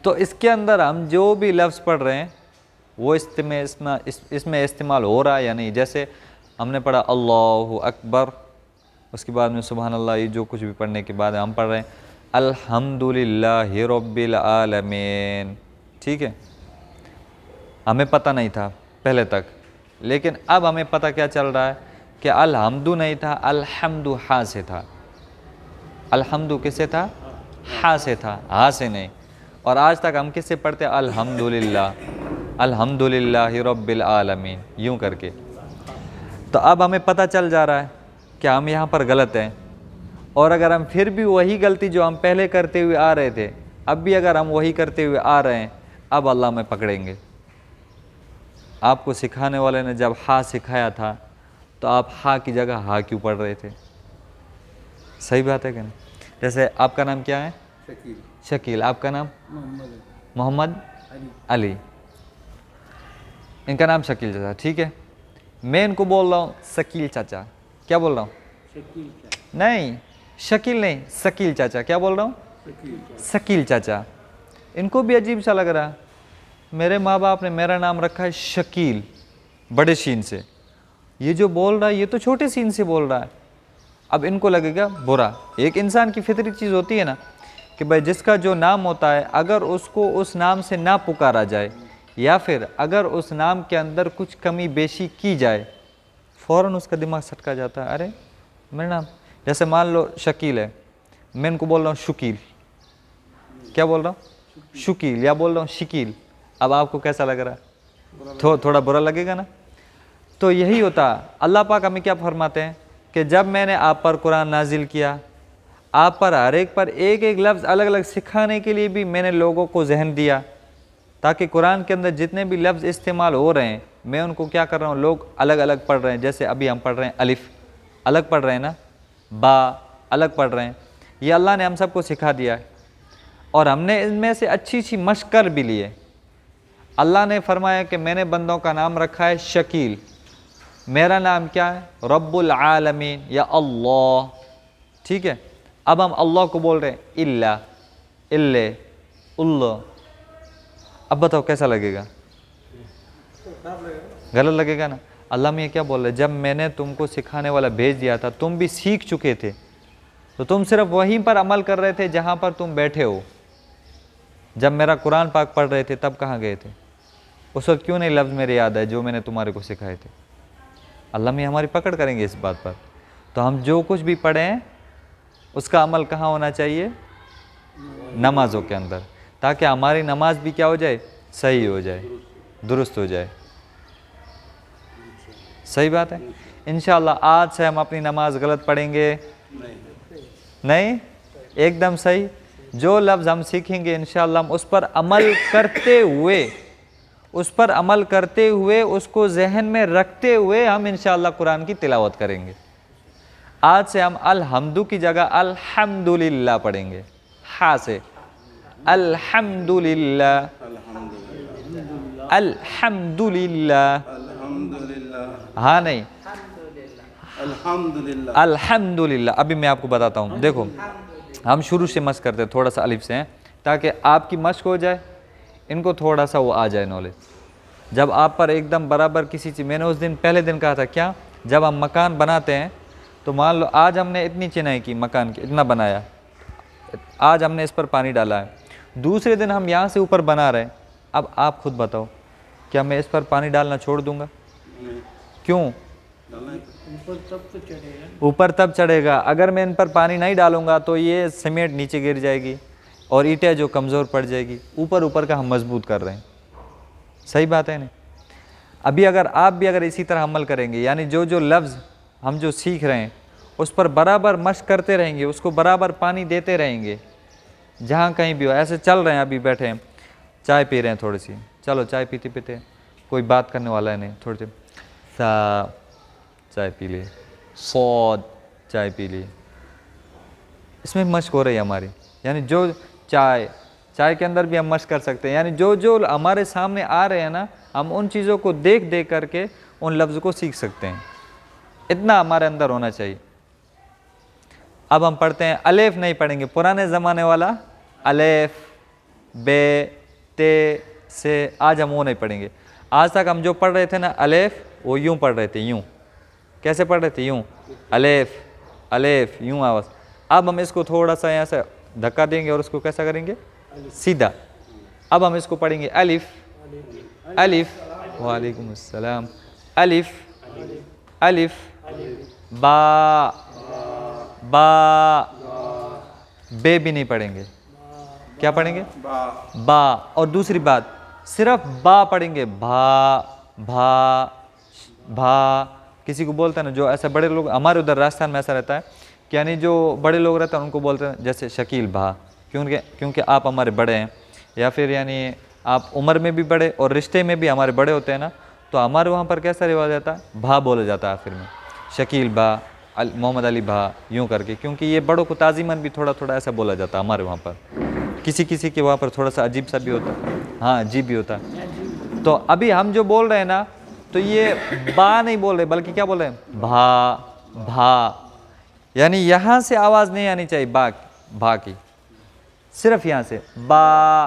तो इसके अंदर हम जो भी लफ्ज़ पढ़ रहे हैं वो इसमें इस्तेमाल हो रहा है या नहीं। जैसे हमने पढ़ा अल्लाहु अकबर, उसके बाद में सुबहान अल्लाह, ये जो कुछ भी पढ़ने के बाद हम पढ़ रहे हैं अल्हम्दुलिल्लाहि रब्बिल आलमीन। ठीक है, हमें पता नहीं था पहले तक, लेकिन अब हमें पता क्या चल रहा है कि अल्हम्दु नहीं था, अल्हम्दु हा से था। अल्हम्दु किससे था? हा से था, हा से नहीं। और आज तक हम किससे पढ़ते? अल्हम्दुलिल्लाह, अल्हम्दुलिल्लाहि रब्बिल आलमीन, यूँ करके। तो अब हमें पता चल जा रहा है कि हम यहाँ पर गलत हैं। और अगर हम फिर भी वही गलती जो हम पहले करते हुए आ रहे थे, अब भी अगर हम वही करते हुए आ रहे हैं, अब अल्लाह में पकड़ेंगे। आपको सिखाने वाले ने जब हा सिखाया था तो आप हा की जगह हा क्यों पढ़ रहे थे? सही बात है कि नहीं? जैसे आपका नाम क्या है? शकील। शकील। आपका नाम? मोहम्मद मोहम्मद अली। अली। इनका नाम शकील चाचा। ठीक है, मैं इनको बोल रहा हूँ शकील चाचा। क्या बोल रहा हूँ? शकील क्या? नहीं, शकील नहीं, शकील चाचा। क्या बोल रहा हूँ? शकील क्या? शकील चाचा। इनको भी अजीब सा लग रहा है। मेरे माँ बाप ने मेरा नाम रखा है शकील, बड़े शीन से। ये जो बोल रहा है ये तो छोटे सीन से बोल रहा है। अब इनको लगेगा बुरा। एक इंसान की फितरी चीज़ होती है ना कि भाई जिसका जो नाम होता है, अगर उसको उस नाम से ना पुकारा जाए या फिर अगर उस नाम के अंदर कुछ कमी बेशी की जाए, फ़ौरन उसका दिमाग सटका जाता है। अरे मेरा नाम, जैसे मान लो शकील है, मैं इनको बोल रहा हूँ शुकील। क्या बोल रहा हूँ? शुकील। या बोल रहा हूँ शिकील। अब आपको कैसा लग रहा है? थोड़ा बुरा लगेगा ना। तो यही होता। अल्लाह पाक हमें क्या फरमाते हैं कि जब मैंने आप पर कुरान नाजिल किया, आप पर हर एक पर एक एक लफ्ज़ अलग अलग सिखाने के लिए भी मैंने लोगों को जहन दिया, ताकि कुरान के अंदर जितने भी लफ्ज़ इस्तेमाल हो रहे हैं मैं उनको क्या कर रहा हूँ, लोग अलग अलग पढ़ रहे हैं। जैसे अभी हम पढ़ रहे हैं अलिफ, अलग पढ़ रहे हैं ना, बा अलग पढ़ रहे हैं। ये अल्लाह ने हम सबको सिखा दिया है और हमने इनमें से अच्छी अच्छी मशक कर भी लिए। अल्लाह ने फरमाया कि मैंने बंदों का नाम रखा है शकील। मेरा नाम क्या है? रब्बुल आलमीन या अल्लाह। ठीक है, अब हम अल्लाह को बोल रहे हैं इल्ला, इल्ले, उल्ला। अब बताओ कैसा लगेगा? गलत लगेगा ना। अल्लाह में क्या बोल रहे? जब मैंने तुमको सिखाने वाला भेज दिया था, तुम भी सीख चुके थे, तो तुम सिर्फ वहीं पर अमल कर रहे थे जहाँ पर तुम बैठे हो। जब मेरा कुरान पाक पढ़ रहे थे तब कहाँ गए थे? उस वक्त क्यों नहीं लफ्ज़ मेरे याद है जो मैंने तुम्हारे को सिखाए थे? अल्लाह में हमारी पकड़ करेंगे इस बात पर। तो हम जो कुछ भी पढ़ें उसका अमल कहाँ होना चाहिए? नमाज़ों के अंदर, ताकि हमारी नमाज भी क्या हो जाए? सही हो जाए, दुरुस्त हो जाए। सही बात है। इंशाअल्लाह आज से हम अपनी नमाज गलत पढ़ेंगे नहीं, एकदम सही। जो लफ्ज़ हम सीखेंगे इंशाअल्लाह हम उस पर अमल करते हुए, उस पर अमल करते हुए, उसको जहन में रखते हुए हम इंशाअल्लाह कुरान की तिलावत करेंगे। आज से हम अल्हम्दु की जगह अल्हम्दुलिल्लाह पढ़ेंगे, हा से अल्हम्दुलिल्लाह, अल्हम्दुलिल्लाह। हाँ नहीं, अल्हम्दुलिल्लाह, अल्हम्दुलिल्लाह। अभी मैं आपको बताता हूँ। देखो हम शुरू से मस्क करते हैं, थोड़ा सा अलिफ से हैं, ताकि आपकी मश्क हो जाए, इनको थोड़ा सा वो आ जाए नॉलेज। जब आप पर एकदम बराबर किसी चीज़, मैंने उस दिन पहले दिन कहा था क्या, जब हम मकान बनाते हैं तो मान लो आज हमने इतनी चिनाई की मकान की, इतना बनाया, आज हमने इस पर पानी डाला है, दूसरे दिन हम यहाँ से ऊपर बना रहे हैं। अब आप खुद बताओ, क्या मैं इस पर पानी डालना छोड़ दूंगा? क्यों? ऊपर तब चढ़ेगा। अगर मैं इन पर पानी नहीं डालूंगा तो ये सीमेंट नीचे गिर जाएगी और ईंटें जो कमज़ोर पड़ जाएगी। ऊपर ऊपर का हम मजबूत कर रहे हैं। सही बात है नहीं? अभी अगर आप भी अगर इसी तरह अमल करेंगे, यानी जो जो लफ्ज़ हम जो सीख रहे हैं उस पर बराबर मश्क करते रहेंगे, उसको बराबर पानी देते रहेंगे, जहाँ कहीं भी हो। ऐसे चल रहे हैं, अभी बैठे हैं, चाय पी रहे हैं थोड़ी सी, चलो चाय पीते पीते, कोई बात करने वाला है नहीं, थोड़ी सी सा चाय पी लिए, सौद चाय पी ली, इसमें मश्क हो रही है हमारी। यानी जो चाय के अंदर भी हम मश्क कर सकते हैं। यानी जो जो हमारे सामने आ रहे हैं ना, हम उन चीज़ों को देख देख करके उन लफ्ज़ को सीख सकते हैं। इतना हमारे अंदर होना चाहिए। अब हम पढ़ते हैं, अलेफ नहीं पढ़ेंगे, पुराने ज़माने वाला अलेफ, बे, ते, से। आज हम वो नहीं पढ़ेंगे। आज तक हम जो पढ़ रहे थे ना अलेफ, वो यूं पढ़ रहे थे, यूं। कैसे पढ़ रहे थे? यूं, अलेफ अलेफ, यूं आवाज़। अब हम इसको थोड़ा सा यहाँ से धक्का देंगे और उसको कैसा करेंगे? सीधा। अब हम इसको पढ़ेंगे अलिफ अलिफ, वालेकुम अस्सलाम, अलिफ अलिफ, बा बा, बे भी नहीं पढ़ेंगे। क्या पढ़ेंगे? बा। और दूसरी बात, सिर्फ बा पढ़ेंगे, भा भा भा। किसी को बोलते हैं ना, जो ऐसे बड़े लोग, हमारे उधर राजस्थान में ऐसा रहता है कि यानी जो बड़े लोग रहते हैं उनको बोलते हैं जैसे शकील भा, क्योंकि आप हमारे बड़े हैं, या फिर यानी आप उम्र में भी बड़े और रिश्ते में भी हमारे बड़े होते हैं ना, तो हमारे वहाँ पर कैसा रिवाज आता है? भा बोला जाता है आखिर में, शकील भा, मोहम्मद अली भा, यूँ करके, क्योंकि ये बड़ों को ताज़ीमन भी थोड़ा थोड़ा ऐसा बोला जाता है हमारे वहाँ पर। किसी किसी के वहाँ पर थोड़ा सा अजीब सा भी होता है, हाँ अजीब भी होता है। तो अभी हम जो बोल रहे हैं ना, तो ये बा नहीं बोल रहे, बल्कि क्या बोल रहे हैं? भा भा। यानी यहाँ से आवाज़ नहीं आनी चाहिए भा की, सिर्फ यहाँ से बा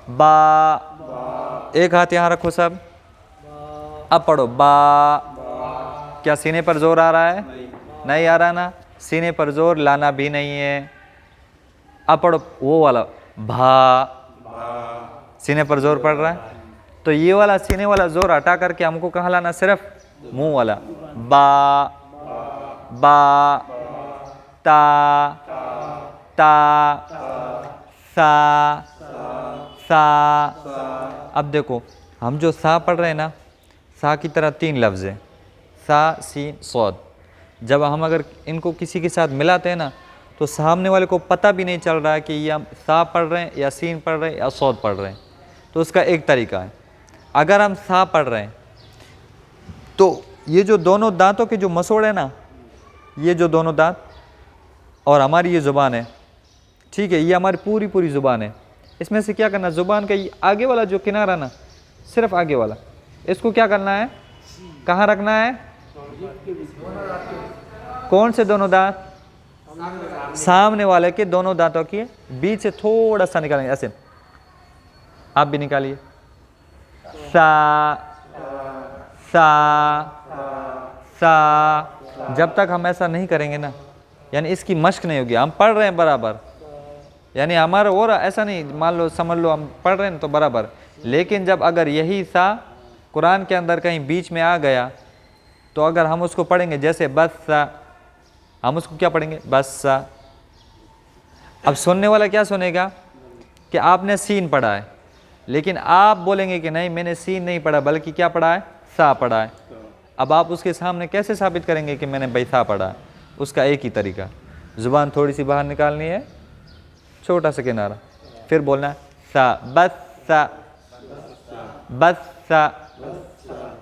बा। एक हाथ यहाँ रखो सब, अब पढ़ो बा। क्या सीने पर जोर आ रहा है? नहीं आ रहा ना, सीने पर जोर लाना भी नहीं है। अब पढ़ो वो वाला भा, सीने पर जोर पड़ रहा है, तो ये वाला सीने वाला जोर हटा करके हमको कहाँ लाना? सिर्फ मुंह वाला बा बा, ता ता, सा सा। अब देखो हम जो सा पढ़ रहे हैं ना, सा की तरह 3 लफ्ज़ है, सा सीन सौद। जब हम अगर इनको किसी के साथ मिलाते हैं ना, तो सामने वाले को पता भी नहीं चल रहा है कि ये हम सा पढ़ रहे हैं या सीन पढ़ रहे हैं या सौद पढ़ रहे हैं। तो उसका एक तरीका है, अगर हम सा पढ़ रहे हैं तो ये जो दोनों दांतों के जो मसोड़ है ना, ये जो दोनों दांत और हमारी ये ज़ुबान है, ठीक है, ये हमारी पूरी पूरी ज़ुबान है। इसमें से क्या करना? ज़ुबान का ये आगे वाला जो किनारा ना, सिर्फ आगे वाला, इसको क्या करना है? कहाँ रखना है? कौन से दोनों दांत? सामने वाले के दोनों दांतों के बीच से थोड़ा सा निकालेंगे, ऐसे। आप भी निकालिए, सा सा सा। जब तक हम ऐसा नहीं करेंगे ना, यानी इसकी मश्क नहीं होगी। हम पढ़ रहे हैं बराबर, यानी हमारा और ऐसा नहीं, मान लो समझ लो हम पढ़ रहे हैं तो बराबर, लेकिन जब अगर यही सा कुरान के अंदर कहीं बीच में आ गया, तो अगर हम उसको पढ़ेंगे जैसे बस सा, हम उसको क्या पढ़ेंगे? बस सा। अब सुनने वाला क्या सुनेगा कि आपने सीन पढ़ा है, लेकिन आप बोलेंगे कि नहीं मैंने सीन नहीं पढ़ा, बल्कि क्या पढ़ा है? सा पढ़ा है। अब आप उसके सामने कैसे साबित करेंगे कि मैंने भाई सा पढ़ा है? उसका एक ही तरीका, ज़ुबान थोड़ी सी बाहर निकालनी है, छोटा सा किनारा, फिर बोलना है सा, बस सा बस सा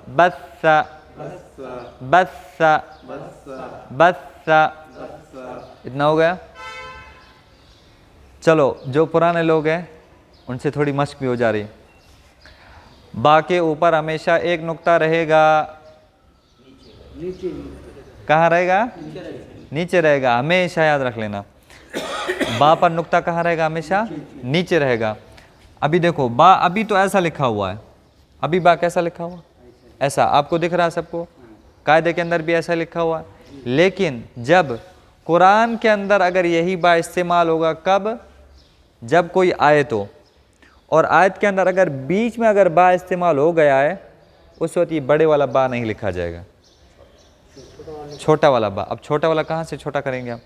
बस सा बस सा बस सा। इतना हो गया? चलो, जो पुराने लोग हैं उनसे थोड़ी मश्क भी हो जा रही है। बा के ऊपर हमेशा एक नुक्ता रहेगा। कहाँ रहेगा? नीचे रहेगा, हमेशा याद रख लेना। बा पर नुक्ता कहाँ रहेगा? हमेशा नीचे रहेगा। अभी देखो बा, अभी तो ऐसा लिखा हुआ है, अभी बा कैसा लिखा हुआ? ऐसा। आपको दिख रहा है सबको? कायदे के अंदर भी ऐसा लिखा हुआ है। लेकिन जब कुरान के अंदर अगर यही बा इस्तेमाल होगा, कब? जब कोई आयत हो, और आयत के अंदर अगर बीच में अगर बा इस्तेमाल हो गया है, उस वक्त ये बड़े वाला बा नहीं लिखा जाएगा, छोटा वाला बा। अब छोटा वाला कहाँ से छोटा करेंगे हम?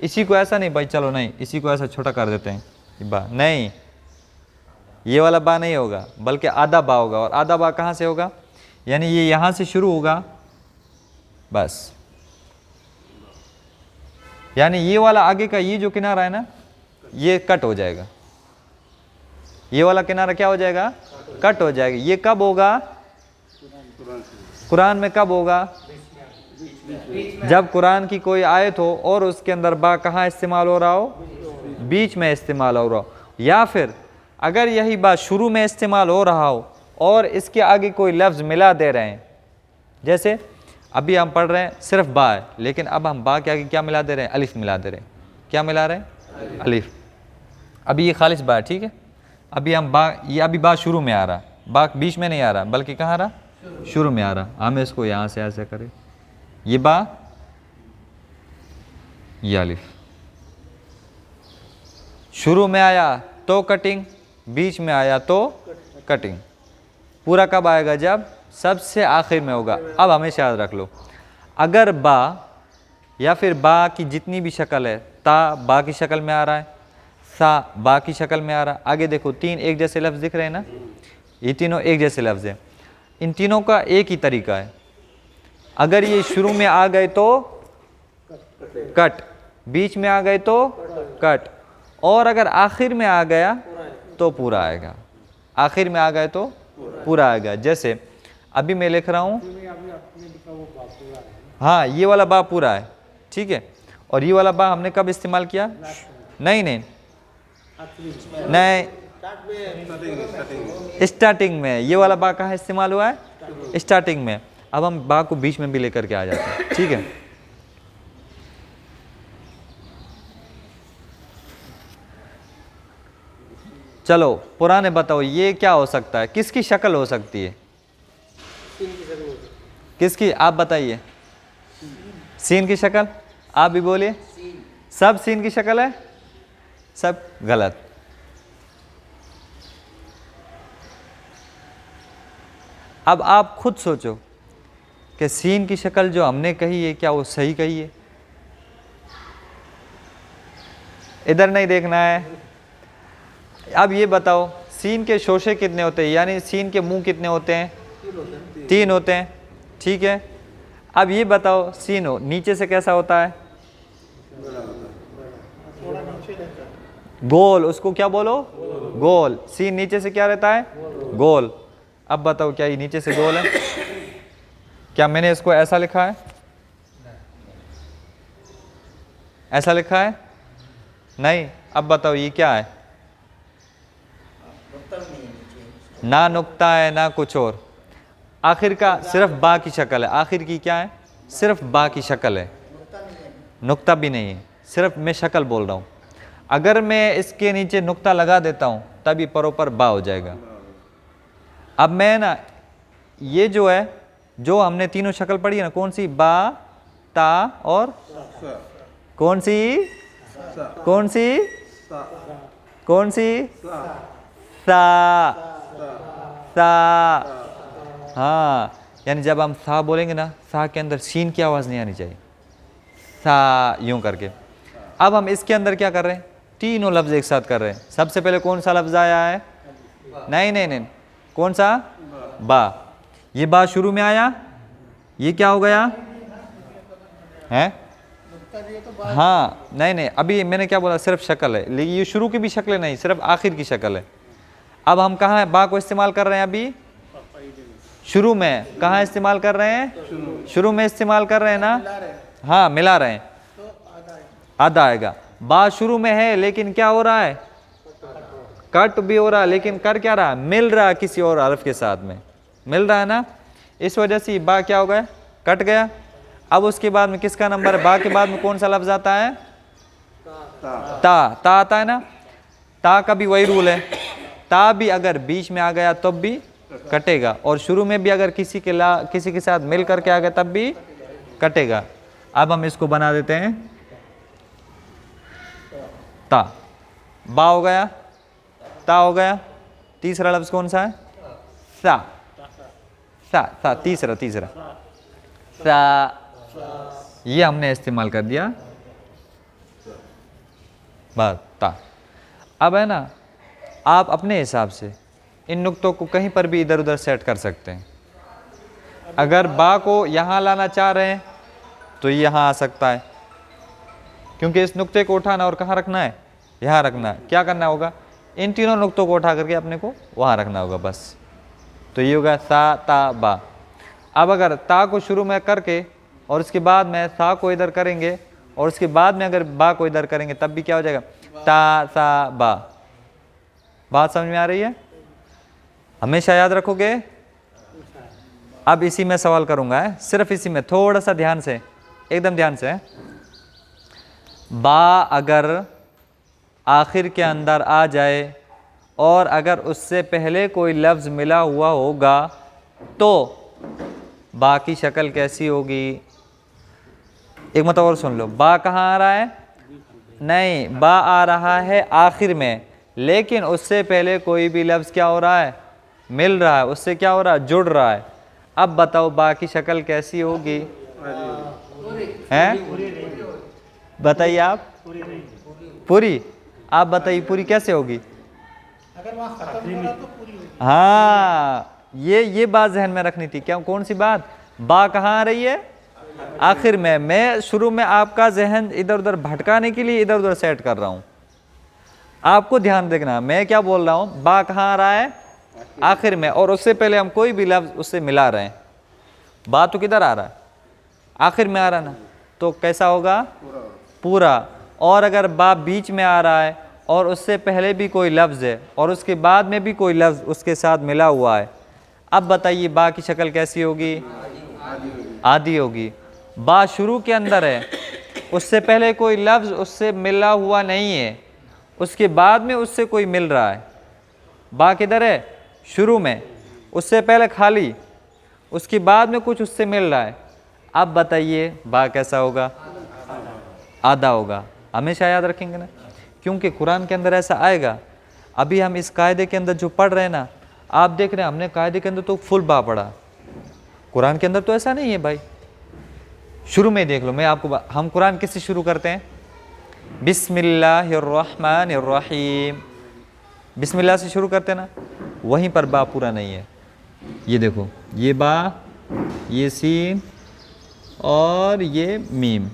इसी को ऐसा नहीं भाई, चलो नहीं इसी को ऐसा छोटा कर देते हैं बा, नहीं, ये वाला बा नहीं होगा, बल्कि आधा बा होगा। और आधा बा कहाँ से होगा? यानी ये यहाँ से शुरू होगा, बस, यानी ये वाला आगे का ये जो किनारा है ना, ये कट हो जाएगा। ये वाला किनारा क्या हो जाएगा? कट हो जाएगा। ये कब होगा? कुरान में कब होगा? जब कुरान की कोई आयत हो और उसके अंदर बा कहाँ इस्तेमाल हो रहा हो? बीच में इस्तेमाल हो रहा हो। या फिर अगर यही बात शुरू में इस्तेमाल हो रहा हो और इसके आगे कोई लफ्ज़ मिला दे रहे हैं, जैसे अभी हम पढ़ रहे हैं सिर्फ बा है, लेकिन अब हम बा के आगे क्या मिला दे रहे हैं? अलिफ मिला दे रहे हैं। क्या मिला रहे हैं? अलिफ। अभी ये खालिश बा है, ठीक है। अभी हम बा, ये अभी बा शुरू में आ रहा, बा बीच में नहीं आ रहा बल्कि कहाँ आ रहा, शुरू में आ रहा। हमें इसको यहाँ से ऐसे करें, ये बा, ये अलिफ, शुरू में आया तो कटिंग, बीच में आया तो कटिंग। पूरा कब आएगा, जब सबसे आखिर में होगा। अब हमेशा याद रख लो, अगर बा या फिर बा की जितनी भी शक्ल है, ता बा की शक्ल में आ रहा है, सा बा की शक्ल में आ रहा है। आगे देखो, तीन एक जैसे लफ्ज़ दिख रहे हैं ना, ये तीनों एक जैसे लफ्ज़ हैं। इन तीनों का एक ही तरीका है, अगर ये शुरू में आ गए तो कट, बीच में आ गए तो कट, और अगर आखिर में आ गया तो पूरा आएगा। आखिर में आ गए तो पूरा आएगा। जैसे अभी मैं लिख रहा हूँ, हाँ ये वाला बा पूरा है, ठीक है। और ये वाला बा हमने कब इस्तेमाल किया, नहीं नहीं नहीं, स्टार्टिंग में। ये वाला बा कहाँ इस्तेमाल हुआ है, स्टार्टिंग में। अब हम बा को बीच में भी लेकर के आ जाते हैं, ठीक है। चलो पुराने बताओ, ये क्या हो सकता है, किसकी शक्ल हो सकती है, किसकी, आप बताइए। सीन की शक्ल, आप भी बोलिए। सब सीन की शक्ल है, सब गलत। अब आप खुद सोचो कि सीन की शक्ल जो हमने कही है, क्या वो सही कही है। इधर नहीं देखना है। अब ये बताओ, सीन के शोशे कितने होते हैं, यानी सीन के मुंह कितने होते हैं, तीन होते हैं, ठीक है। अब ये बताओ, सीन हो नीचे से कैसा होता है, गोल, उसको क्या बोलो, गोल। सीन नीचे से क्या रहता है, गोल। अब बताओ, क्या ये नीचे से गोल है, क्या मैंने इसको ऐसा लिखा है, ऐसा लिखा है, नहीं। अब बताओ ये क्या है, ना नुक्ता है ना कुछ और, आखिर का सिर्फ बा की शक्ल है। आखिर की क्या है, सिर्फ बा की शक्ल है, नुक्ता भी नहीं है, सिर्फ मैं शक्ल बोल रहा हूँ। अगर मैं इसके नीचे नुक्ता लगा देता हूँ तभी परोपर बा हो जाएगा। अब मैं ना, ये जो है, जो हमने तीनों शक्ल पढ़ी है ना, कौन सी, बा, ता और कौन सी, कौन सी, कौन सी, सा, सा। हाँ, यानी जब हम सा बोलेंगे ना, सा के अंदर सीन की आवाज़ नहीं आनी चाहिए, सा यूं करके। अब हम इसके अंदर क्या कर रहे हैं, तीनों लफ्ज़ एक साथ कर रहे हैं। सबसे पहले कौन सा लफ्ज़ आया है, नहीं नहीं नहीं, कौन सा, बा। ये बा शुरू में आया, ये क्या हो गया है, हाँ नहीं नहीं, अभी मैंने क्या बोला, सिर्फ शक्ल है, लेकिन ये शुरू की भी शक्ल नहीं, सिर्फ आखिर की शक्ल है। अब हम कहाँ बा को इस्तेमाल कर रहे हैं, अभी शुरू में। कहाँ इस्तेमाल कर रहे हैं, शुरू में इस्तेमाल कर रहे हैं ना, हाँ मिला रहे हैं, आधा आएगा। बा शुरू में है लेकिन क्या हो रहा है, कट भी हो रहा है, लेकिन कर क्या रहा है, मिल रहा है किसी और हरफ के साथ में, मिल रहा है ना, इस वजह से बा क्या हो गया, कट गया। अब उसके बाद में किसका नंबर है, बा के बाद में कौन सा लफ्ज आता है, ता आता है ना। ता का भी वही रूल है, ता भी अगर बीच में आ गया तब भी कटेगा, और शुरू में भी अगर किसी के साथ मिल करके आ गया तब भी कटेगा। अब हम इसको बना देते हैं ता, बा हो गया, ता हो गया। तीसरा लफ्ज कौन सा है, सा, सा, सा, तीसरा सा, ये हमने इस्तेमाल कर दिया, बस ता। अब है ना, आप अपने हिसाब से इन नुक्तों को कहीं पर भी इधर उधर सेट कर सकते हैं। अगर बा को यहाँ लाना चाह रहे हैं तो ये यहाँ आ सकता है, क्योंकि इस नुक्ते को उठाना और कहाँ रखना है, यहाँ रखना है। क्या करना होगा, इन तीनों नुक्तों को उठा करके अपने को वहाँ रखना होगा बस। तो ये होगा सा, ता, बा। अब अगर ता को शुरू में करके और उसके बाद में सा को इधर करेंगे और उसके बाद में अगर बा को इधर करेंगे तब भी क्या हो जाएगा, ता, सा, बा। बात समझ में आ रही है, हमेशा याद रखोगे। अब इसी में सवाल करूंगा है, सिर्फ इसी में, थोड़ा सा ध्यान से, एकदम ध्यान से। बा अगर आखिर के अंदर आ जाए और अगर उससे पहले कोई लफ्ज़ मिला हुआ होगा तो बा की शक्ल कैसी होगी? एक मतलब और सुन लो, बा कहाँ आ रहा है? नहीं, बा आ रहा है आखिर में, लेकिन उससे पहले कोई भी लफ्ज़ क्या हो रहा है? मिल रहा है, उससे क्या हो रहा है? जुड़ रहा है। अब बताओ बा की शक्ल कैसी होगी? हैं? बताइए आप। पूरी। आप बताइए पूरी कैसे होगी? अगर वहाँ खत्म हो रहा तो पूरी होगी। हाँ, ये बात जहन में रखनी थी। क्या? कौन सी बात? बा कहाँ आ रही है? आखिर में। मैं शुरू में आपका जहन इधर उधर भटकाने के लिए इधर उधर सेट कर रहा हूँ। आपको ध्यान देखना, मैं क्या बोल रहा हूँ? बा कहाँ आ रहा है? आखिर में, और उससे पहले हम कोई भी लफ्ज़ उससे मिला रहे हैं। बा तो किधर आ रहा है? आखिर में आ रहा है ना, तो कैसा होगा? पूरा। और अगर बा बीच में आ रहा है और उससे पहले भी कोई लफ्ज़ है और उसके बाद में भी कोई लफ्ज़ उसके साथ मिला हुआ है, अब बताइए बा की शक्ल कैसी होगी? आधी होगी। बा शुरू के अंदर है, उससे पहले कोई लफ्ज़ उससे मिला हुआ नहीं है, उसके बाद में उससे कोई मिल रहा है। बा किधर है? शुरू में, उससे पहले खाली, उसके बाद में कुछ उससे मिल रहा है। अब बताइए बा कैसा होगा? आधा होगा। हमेशा याद रखेंगे ना, क्योंकि कुरान के अंदर ऐसा आएगा। अभी हम इस कायदे के अंदर जो पढ़ रहे हैं ना, आप देख रहे हैं हमने कायदे के अंदर तो फुल बा पढ़ा, कुरान के अंदर तो ऐसा नहीं है भाई। शुरू में देख लो, मैं आपको हम कुरान किससे शुरू करते हैं? बिस्मिल्लाहिर्रहमानिर्रहीम, बिस्मिल्लाह से शुरू करते हैं ना, वहीं पर बा पूरा नहीं है। ये देखो, ये बा, ये सीन और ये मीम,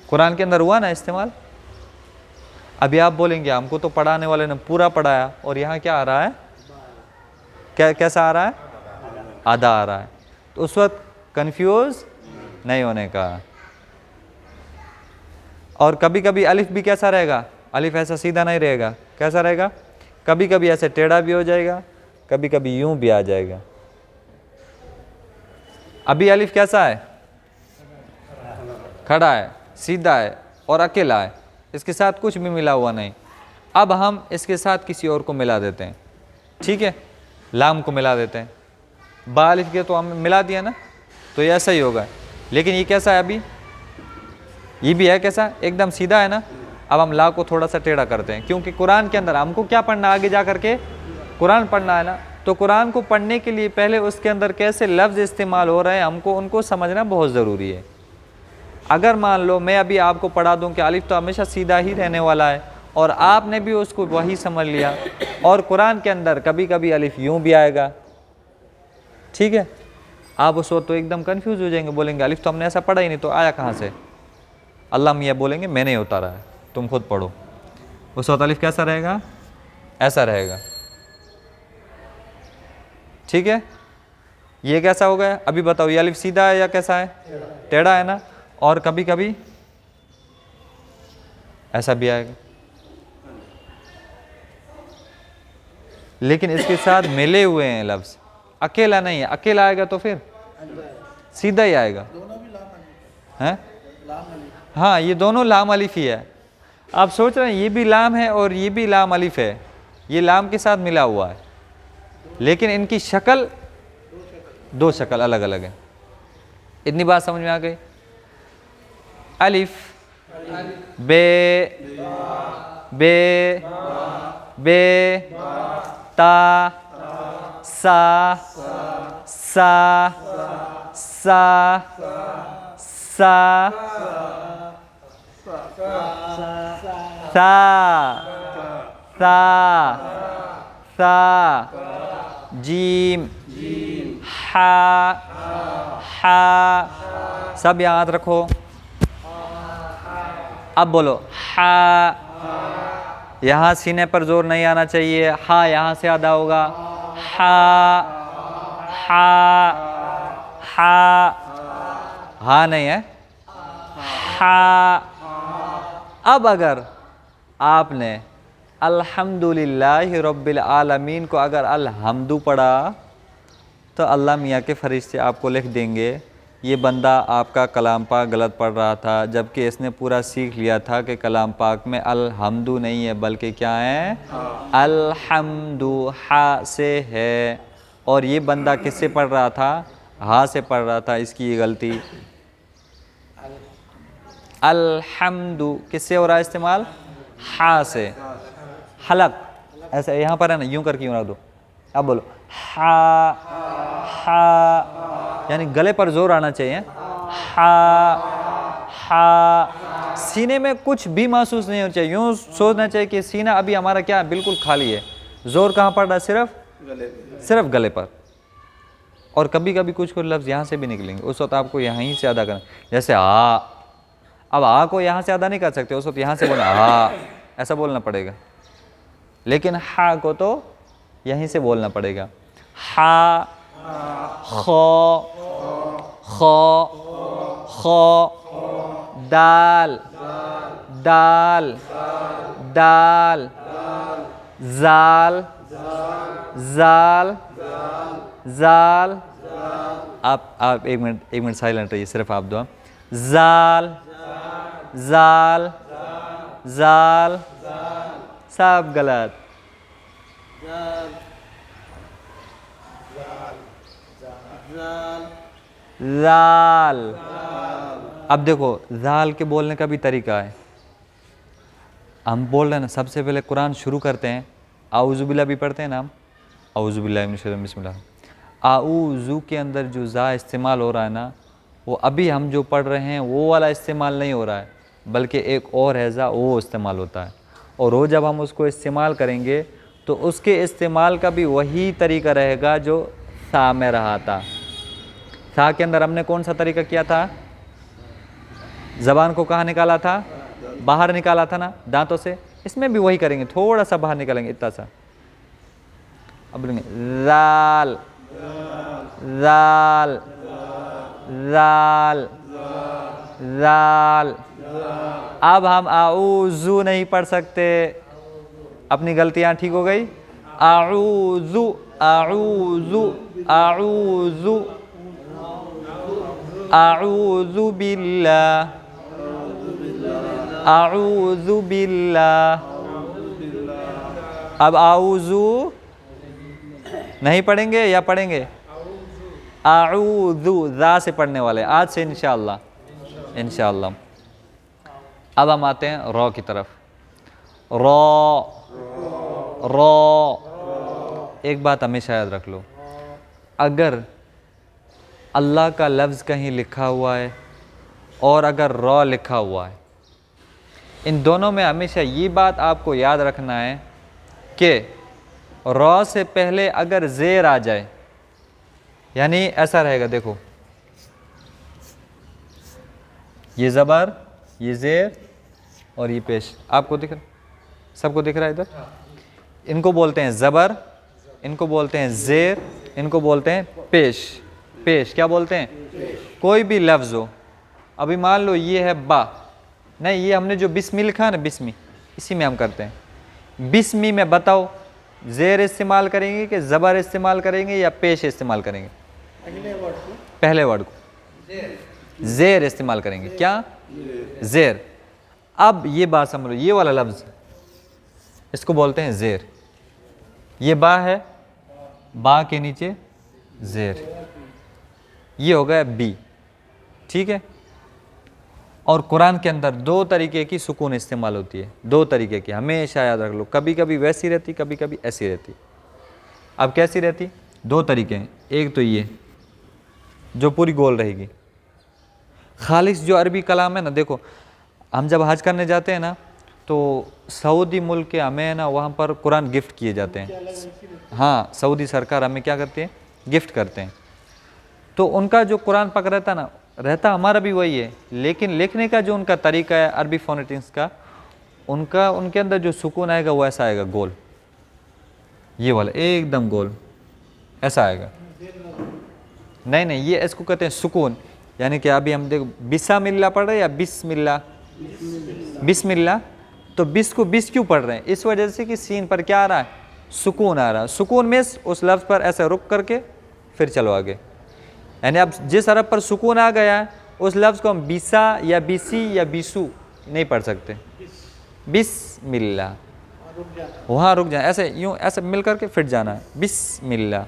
कुरान के अंदर हुआ ना इस्तेमाल। अभी आप बोलेंगे हमको तो पढ़ाने वाले ने पूरा पढ़ाया और यहाँ क्या आ रहा है? कैसा आ रहा है? आधा आ रहा है। तो उस वक्त कंफ्यूज नहीं होने का। और कभी कभी अलिफ भी कैसा रहेगा? अलिफ ऐसा सीधा नहीं रहेगा, कैसा रहेगा? कभी कभी ऐसे टेढ़ा भी हो जाएगा, कभी कभी यूं भी आ जाएगा। अभी अलिफ कैसा है? खड़ा है, सीधा है और अकेला है, इसके साथ कुछ भी मिला हुआ नहीं। अब हम इसके साथ किसी और को मिला देते हैं, ठीक है? लाम को मिला देते हैं। बा अलिफ के तो हम मिला दिया ना, तो ये ऐसा ही होगा। लेकिन ये कैसा है? अभी ये भी है कैसा? एकदम सीधा है ना। अब हम ला को थोड़ा सा टेढ़ा करते हैं, क्योंकि कुरान के अंदर हमको क्या पढ़ना, आगे जा करके कुरान पढ़ना है ना। तो कुरान को पढ़ने के लिए पहले उसके अंदर कैसे लफ्ज़ इस्तेमाल हो रहे हैं हमको उनको समझना बहुत ज़रूरी है। अगर मान लो मैं अभी आपको पढ़ा दूं कि अलिफ तो हमेशा सीधा ही रहने वाला है और आपने भी उसको वही समझ लिया, और कुरान के अंदर कभी कभी अलिफ यूं भी आएगा, ठीक है? आप उस वक्त तो एकदम कंफ्यूज हो जाएंगे, बोलेंगे अलिफ तो हमने ऐसा पढ़ा ही नहीं, तो आया कहाँ से? अल्लाह मियाँ बोलेंगे मैंने उतारा है, तुम खुद पढ़ो। उस वक्त अलिफ कैसा रहेगा? ऐसा रहेगा, ठीक है? ये कैसा हो गया? अभी बताओ, ये अलिफ सीधा है या कैसा है? टेढ़ा है ना। और कभी कभी ऐसा भी आएगा, लेकिन इसके साथ मिले हुए हैं लफ्ज़, अकेला नहीं है। अकेला आएगा तो फिर सीधा ही आएगा, हैं? हाँ, ये दोनों लाम अलिफ ही है। आप सोच रहे हैं ये भी लाम है और ये भी लाम अलिफ है, ये लाम के साथ मिला हुआ है, लेकिन इनकी शक्ल, दो शक्ल अलग अलग है। इतनी बात समझ में आ गई? अलिफ, बे, बे, बे, ता, सा, सा, सा, सा, सा, सा, सा, जीम, हा, हा, सब याद रखो। अब बोलो हा, यहाँ सीने पर जोर नहीं आना चाहिए, हा यहाँ से आधा होगा। हा, हा, हा, हा नहीं है, हा। अब अगर आपने अल्हम्दुलिल्लाहि रब्बिल आलमीन को अगर अलहम्दु पढ़ा, तो अल्लाह मियाँ के फरिश्ते आपको लिख देंगे ये बंदा आपका कलाम पाक गलत पढ़ रहा था, जबकि इसने पूरा सीख लिया था कि कलाम पाक में अल-हम्दु नहीं है बल्कि क्या है, अल-हम्दु, हा से है। और ये बंदा किससे पढ़ रहा था, हा से पढ़ रहा था, इसकी ये गलती। अल-हम्दु किससे हो रहा है इस्तेमाल, हा से। हलक ऐसा यहाँ पर है ना, यूं करके यूं रख दो। अब बोलो हा, हा, यानी गले पर जोर आना चाहिए। हा, हा, सीने में कुछ भी महसूस नहीं होना चाहिए। यूं सोचना चाहिए कि सीना अभी हमारा क्या है, बिल्कुल खाली है। जोर कहाँ पड़ रहा है, सिर्फ गले पर। और कभी कभी कुछ लफ्ज़ यहाँ से भी निकलेंगे, उस वक्त आपको यहीं से अदा करना। जैसे आ, अब आ को यहाँ से अदा नहीं कर सकते, उस वक्त यहाँ से बोलना आ, ऐसा बोलना पड़ेगा। लेकिन हा को तो यहीं से बोलना पड़ेगा। हा, खो, खो, खो, दाल, दाल, दाल, जाल, जाल, जाल। आप एक मिनट साइलेंट रहिए, सिर्फ आप दो। जाल, जाल, जाल, सब गलत। जाल। अब देखो जाल के बोलने का भी तरीका है। हम बोल रहे हैं ना, सबसे पहले कुरान शुरू करते हैं, आऊज़ुबिल्लाह भी पढ़ते हैं ना हम, आऊज़ुबिल्लाहि मिनश्शैतानिर रजीम, बिस्मिल्लाह। आऊज़ु के अंदर जो जा इस्तेमाल हो रहा है ना, वो अभी हम जो पढ़ रहे हैं वो वाला इस्तेमाल नहीं हो रहा है, बल्कि एक और है जा, वो इस्तेमाल होता है। और वो जब हम उसको इस्तेमाल करेंगे तो उसके इस्तेमाल का भी वही तरीका रहेगा जो सा में रहा था। सा के अंदर हमने कौन सा तरीका किया था, ज़बान को कहाँ निकाला था, बाहर निकाला था ना, दांतों से। इसमें भी वही करेंगे, थोड़ा सा बाहर निकालेंगे, इतना सा। अब बोलेंगे जाल, जाल, जाल, जाल। अब हम आऊज़ु नहीं पढ़ सकते, अपनी गलतियां ठीक हो गई। आऊज़ु, आऊज़ु, आऊज़ु, आऊज़ु बिल्लाह, आऊज़ु बिल्लाह। अब आऊज़ु नहीं पढ़ेंगे या पढ़ेंगे, आऊज़ु ज़ा से पढ़ने वाले आज से इंशाअल्लाह, इंशाअल्लाह। अब हम आते हैं रॉ की तरफ। Raw, raw. एक बात हमेशा याद रख लो, अगर अल्लाह का लफ्ज़ कहीं लिखा हुआ है और अगर रॉ लिखा हुआ है, इन दोनों में हमेशा ये बात आपको याद रखना है कि रॉ से पहले अगर ज़ेर आ जाए, यानी ऐसा रहेगा, देखो ये ज़बर, ये ज़ेर और ये पेश, आपको दिख रहा, सबको दिख रहा है इधर। इनको बोलते हैं ज़बर, इनको बोलते हैं ज़ेर, इनको बोलते हैं पेश। पेश क्या बोलते हैं, कोई भी लफ्ज़ हो। अभी मान लो ये है बा, नहीं ये हमने जो बिस्मी लिखा है ना, बिस्मी, इसी में हम करते हैं। बिस्मी में बताओ ज़ेर इस्तेमाल करेंगे कि ज़बर इस्तेमाल करेंगे या पेश इस्तेमाल करेंगे, पहले वर्ड को ज़ेर इस्तेमाल करेंगे। क्या, ज़ेर। अब ये बात समझ लो, ये वाला लफ्ज़ इसको बोलते हैं ज़ेर। ये बा है, बा के नीचे ज़ेर, ये हो गया बी, ठीक है। और कुरान के अंदर दो तरीके की सुकून इस्तेमाल होती है, दो तरीके की, हमेशा याद रख लो। कभी कभी वैसी रहती, कभी कभी ऐसी रहती। अब कैसी रहती, दो तरीके हैं। एक तो ये जो पूरी गोल रहेगी, खालिस जो अरबी कलाम है ना, देखो हम जब हज करने जाते हैं ना, तो सऊदी मुल्क के हमें ना वहाँ पर कुरान गिफ्ट किए जाते हैं। हाँ, सऊदी सरकार हमें क्या करती है, गिफ्ट करते हैं। तो उनका जो कुरान पाक रहता ना, रहता हमारा भी वही है, लेकिन लिखने का जो उनका तरीका है अरबी फोनेटिक्स का, उनका उनके अंदर जो सुकून आएगा वो ऐसा आएगा, गोल, ये वाला एकदम गोल ऐसा आएगा। नहीं नहीं, ये इसको कहते हैं सुकून। यानी कि अभी हम देखो बिस्मिल्लाह पढ़ रहे हैं या बिस्मिल्लाह, बिस्मिल्लाह, तो बिस को बिस क्यों पढ़ रहे हैं, इस वजह से कि सीन पर क्या आ रहा है, सुकून आ रहा है। सुकून में उस लफ्ज़ पर ऐसे रुक करके फिर चलो आगे। यानी अब जिस हरफ पर सुकून आ गया है उस लफ्ज़ को हम बिसा या बिसी या बिसू नहीं पढ़ सकते। बिस्मिल्लाह, रुक जाना, वहाँ रुक जाए, ऐसे यूँ ऐसे मिल करके फिट जाना है, बिस्मिल्लाह।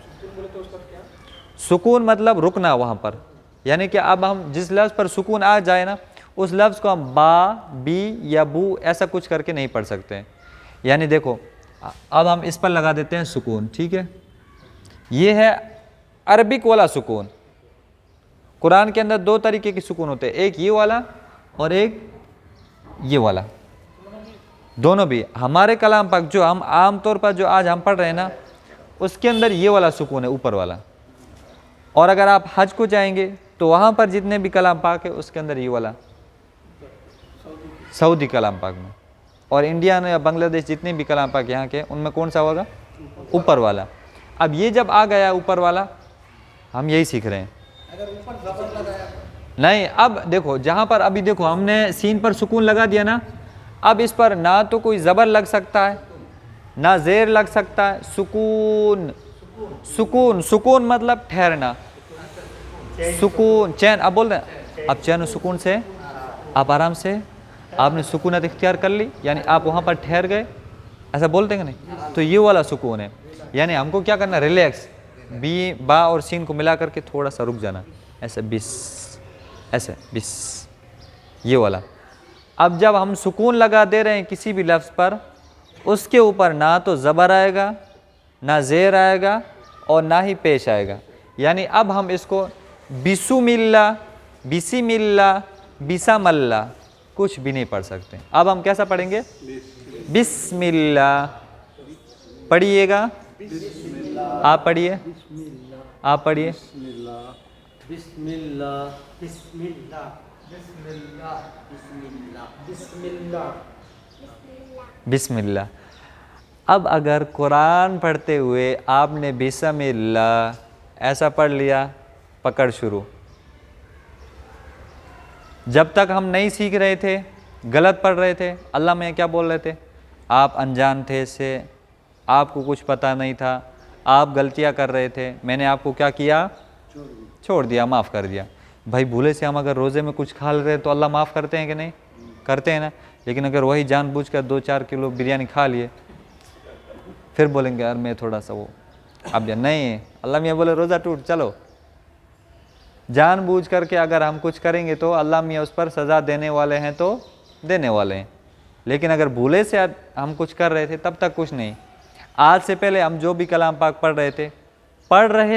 सुकून मतलब रुकना वहाँ पर, यानी कि अब हम जिस लफ्ज़ पर सुकून आ जाए ना उस लफ्ज़ को हम बा, बी या बू ऐसा कुछ करके नहीं पढ़ सकते हैं। यानी देखो अब हम इस पर लगा देते हैं सुकून, ठीक है, ये है अरबिक वाला सुकून। कुरान के अंदर दो तरीके के सुकून होते हैं, एक ये वाला और एक ये वाला, दोनों भी। हमारे कलाम पाक जो हम आम तौर पर जो आज हम पढ़ रहे हैं ना उसके अंदर ये वाला सुकून है, ऊपर वाला। और अगर आप हज को जाएंगे तो वहाँ पर जितने भी कलाम पाक है उसके अंदर ये वाला, सऊदी कलाम पाक में। और इंडिया या बांग्लादेश जितने भी कलाम पाक यहाँ के, उनमें कौन सा होगा, ऊपर वाला। अब ये जब आ गया ऊपर वाला, हम यही सीख रहे हैं। अगर ऊपर जबर लगाया नहीं, अब देखो जहाँ पर अभी देखो हमने सीन पर सुकून लगा दिया ना, अब इस पर ना तो कोई ज़बर लग सकता है ना ज़ेर लग सकता है। सुकून, सुकून, सुकून मतलब ठहरना, सुकून, चैन। अब बोल रहे हैं अब चैन और सुकून से आप आराम से आपने सुकूनत इख्तियार कर ली, यानी आप वहाँ पर ठहर गए, ऐसा बोलते हैं नहीं, तो ये वाला सुकून है। यानी हमको क्या करना, रिलैक्स, बी बा और सीन को मिला करके थोड़ा सा रुक जाना, ऐसे बिस, ऐसे बिस, ये वाला। अब जब हम सुकून लगा दे रहे हैं किसी भी लफ्ज़ पर, उसके ऊपर ना तो ज़बर आएगा ना ज़ेर आएगा और ना ही पेश आएगा। यानी अब हम इसको बिसुमिल्ला, बिसिमिल्ला, बिसामल्ला कुछ भी नहीं पढ़ सकते। अब हम कैसा पढ़ेंगे, बिस्मिल्लाह। पढ़िएगा, आप पढ़िए, आप पढ़िए, बिस्मिल्लाह, बिस्मिल्लाह, बिस्मिल्लाह, बिस्मिल्लाह, बिस्मिल्लाह, बिस्मिल्लाह। अब अगर कुरान पढ़ते हुए आपने बिस्मिल्लाह ऐसा पढ़ लिया, पकड़ शुरू। जब तक हम नहीं सीख रहे थे, गलत पढ़ रहे थे, अल्लाह में क्या बोल रहे थे, आप अनजान थे, से आपको कुछ पता नहीं था, आप गलतियां कर रहे थे, मैंने आपको क्या किया, छोड़ दिया, माफ़ कर दिया। भाई भूले से हम अगर रोज़े में कुछ खा रहे तो अल्लाह माफ़ करते हैं कि नहीं, करते हैं ना। लेकिन अगर वही जानबूझकर 2-4 किलो बिरयानी खा लिए, फिर बोलेंगे यार मैं थोड़ा सा वो, अब या नहीं, अल्लाह मियाँ बोले रोज़ा टूट, चलो। जानबूझ करके अगर हम कुछ करेंगे तो अल्लाह मियाँ उस पर सज़ा देने वाले हैं, तो देने वाले हैं। लेकिन अगर भूले से हम कुछ कर रहे थे तब तक कुछ नहीं। आज से पहले हम जो भी कलाम पाक पढ़ रहे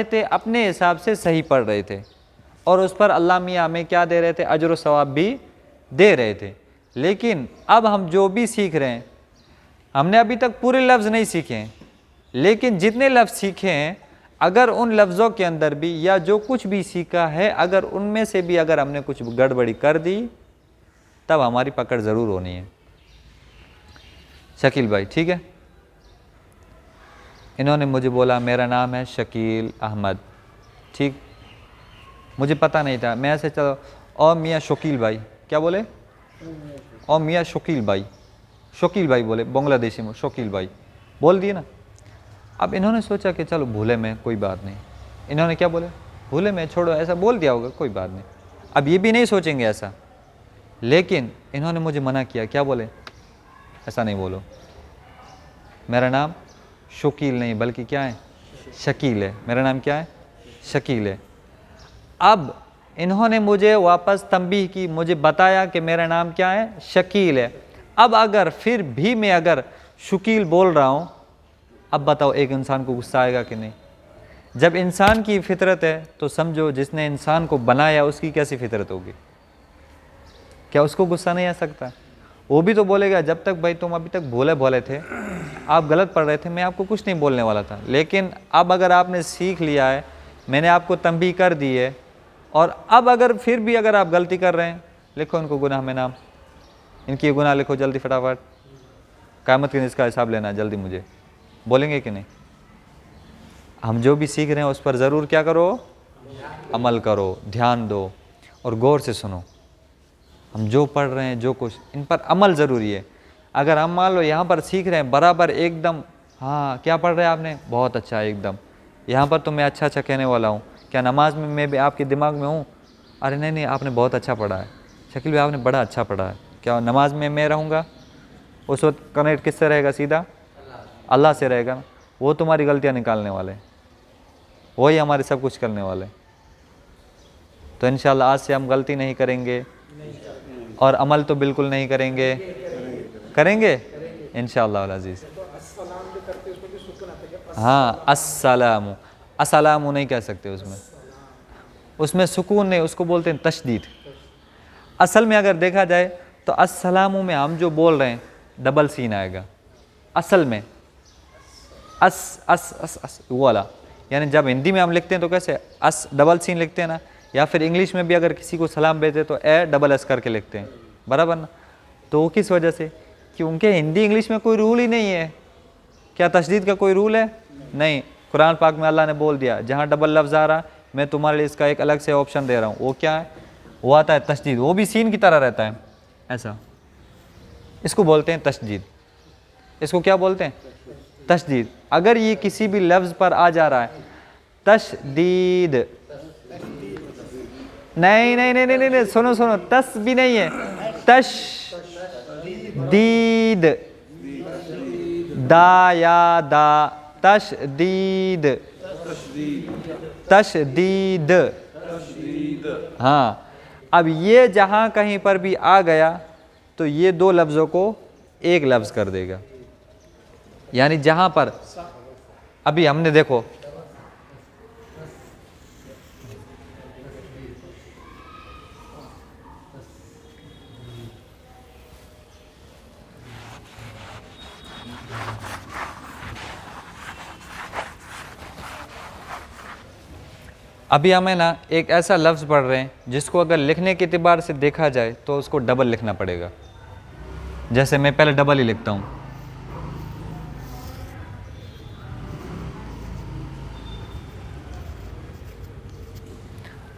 थे अपने हिसाब से सही पढ़ रहे थे, और उस पर अल्लाह मियाँ हमें क्या दे रहे थे, अजर व सवाब भी दे रहे थे। लेकिन अब हम जो भी सीख रहे हैं, हमने अभी तक पूरे लफ्ज़ नहीं सीखे हैं, लेकिन जितने लफ्ज़ सीखे हैं, अगर उन लफ्ज़ों के अंदर भी या जो कुछ भी सीखा है, अगर उनमें से भी अगर हमने कुछ गड़बड़ी कर दी, तब हमारी पकड़ ज़रूर होनी है। शकील भाई, ठीक है, इन्होंने मुझे बोला मेरा नाम है शकील अहमद, ठीक, मुझे पता नहीं था, मैं ऐसे चलो, और मियाँ शकील भाई, क्या बोले, और मियाँ शकील भाई, शकील भाई बोले, बांग्लादेशी में शकील भाई बोल दिए ना। अब इन्होंने सोचा कि चलो भूले में, कोई बात नहीं, इन्होंने क्या बोले, भूले में छोड़ो, ऐसा बोल दिया होगा, कोई बात नहीं। अब ये भी नहीं सोचेंगे ऐसा, लेकिन इन्होंने मुझे मना किया, क्या बोले, ऐसा नहीं बोलो, मेरा नाम शकील नहीं बल्कि क्या है, शकील है, मेरा नाम क्या है, शकील है। अब इन्होंने मुझे वापस तंबीह की, मुझे बताया कि मेरा नाम क्या है, शकील है। अब अगर फिर भी मैं अगर शकील बोल रहा हूँ, अब बताओ एक इंसान को गुस्सा आएगा कि नहीं। जब इंसान की फितरत है तो समझो जिसने इंसान को बनाया उसकी कैसी फितरत होगी, क्या उसको गुस्सा नहीं आ सकता। वो भी तो बोलेगा जब तक भाई तुम अभी तक भोले भोले थे, आप गलत पढ़ रहे थे, मैं आपको कुछ नहीं बोलने वाला था। लेकिन अब अगर आपने सीख लिया है, मैंने आपको तंबीह कर दी है, और अब अगर फिर भी अगर आप गलती कर रहे हैं, लिखो इनको गुनाह में नाम, इनकी गुनाह लिखो जल्दी फटाफट, क़यामत के दिन इसका हिसाब लेना है जल्दी मुझे। बोलेंगे कि नहीं। हम जो भी सीख रहे हैं उस पर ज़रूर क्या करो, अमल करो, ध्यान दो और गौर से सुनो। हम जो पढ़ रहे हैं, जो कुछ, इन पर अमल ज़रूरी है। अगर हम मान लो यहाँ पर सीख रहे हैं बराबर एकदम, हाँ क्या पढ़ रहे हैं आपने, बहुत अच्छा एकदम, यहाँ पर तो मैं अच्छा अच्छा कहने वाला हूँ क्या नमाज में मैं भी आपके दिमाग में हूँ? अरे नहीं नहीं, आपने बहुत अच्छा पढ़ा है शकील भाई, आपने बड़ा अच्छा पढ़ा है। क्या नमाज में मैं रहूँगा? उस वक्त कनेक्ट किससे रहेगा? सीधा अल्लाह से रहेगा ना। वो तुम्हारी गलतियाँ निकालने वाले, वही हमारे सब कुछ करने वाले। तो इंशाल्लाह आज से हम गलती नहीं करेंगे और अमल तो बिल्कुल नहीं करेंगे। करेंगे इंशाअल्लाह अज़ीज़। हाँ, अस्सलामु, अस्सलामु नहीं कह सकते उसमें सुकून नहीं, उसको बोलते हैं तशदीद। असल में अगर देखा जाए तो अस्सलामु में हम जो बोल रहे हैं डबल सीन आएगा असल में। अस वो वाला, यानी जब हिंदी में हम लिखते हैं तो कैसे अस डबल सीन लिखते हैं ना, या फिर इंग्लिश में भी अगर किसी को सलाम भेजते तो ए डबल एस करके लिखते हैं, बराबर ना। तो वो किस वजह से? कि उनके हिंदी इंग्लिश में कोई रूल ही नहीं है। क्या तशदीद का कोई रूल है? नहीं। कुरान पाक में अल्लाह ने बोल दिया जहाँ डबल लफ्ज़ आ रहा मैं तुम्हारे लिए इसका एक अलग से ऑप्शन दे रहा हूँ। वो क्या है? वो आता है तशदीद, वो भी सीन की तरह रहता है ऐसा। इसको बोलते हैं तशदीद। इसको क्या बोलते हैं? तशदीद। अगर ये किसी भी लफ्ज़ पर आ जा रहा है तशदीद, नहीं नहीं नहीं नहीं नहीं, सुनो सुनो, तस भी नहीं है, तशदीद, दा या दा, तशदीद, तशदीद। हाँ, अब ये जहाँ कहीं पर भी आ गया तो ये दो लफ्ज़ों को एक लफ्ज़ कर देगा। यानी जहाँ पर अभी हमने देखो अभी हमें ना एक ऐसा लफ्ज़ पढ़ रहे हैं जिसको अगर लिखने के एतबार से देखा जाए तो उसको डबल लिखना पड़ेगा। जैसे मैं पहले डबल ही लिखता हूँ,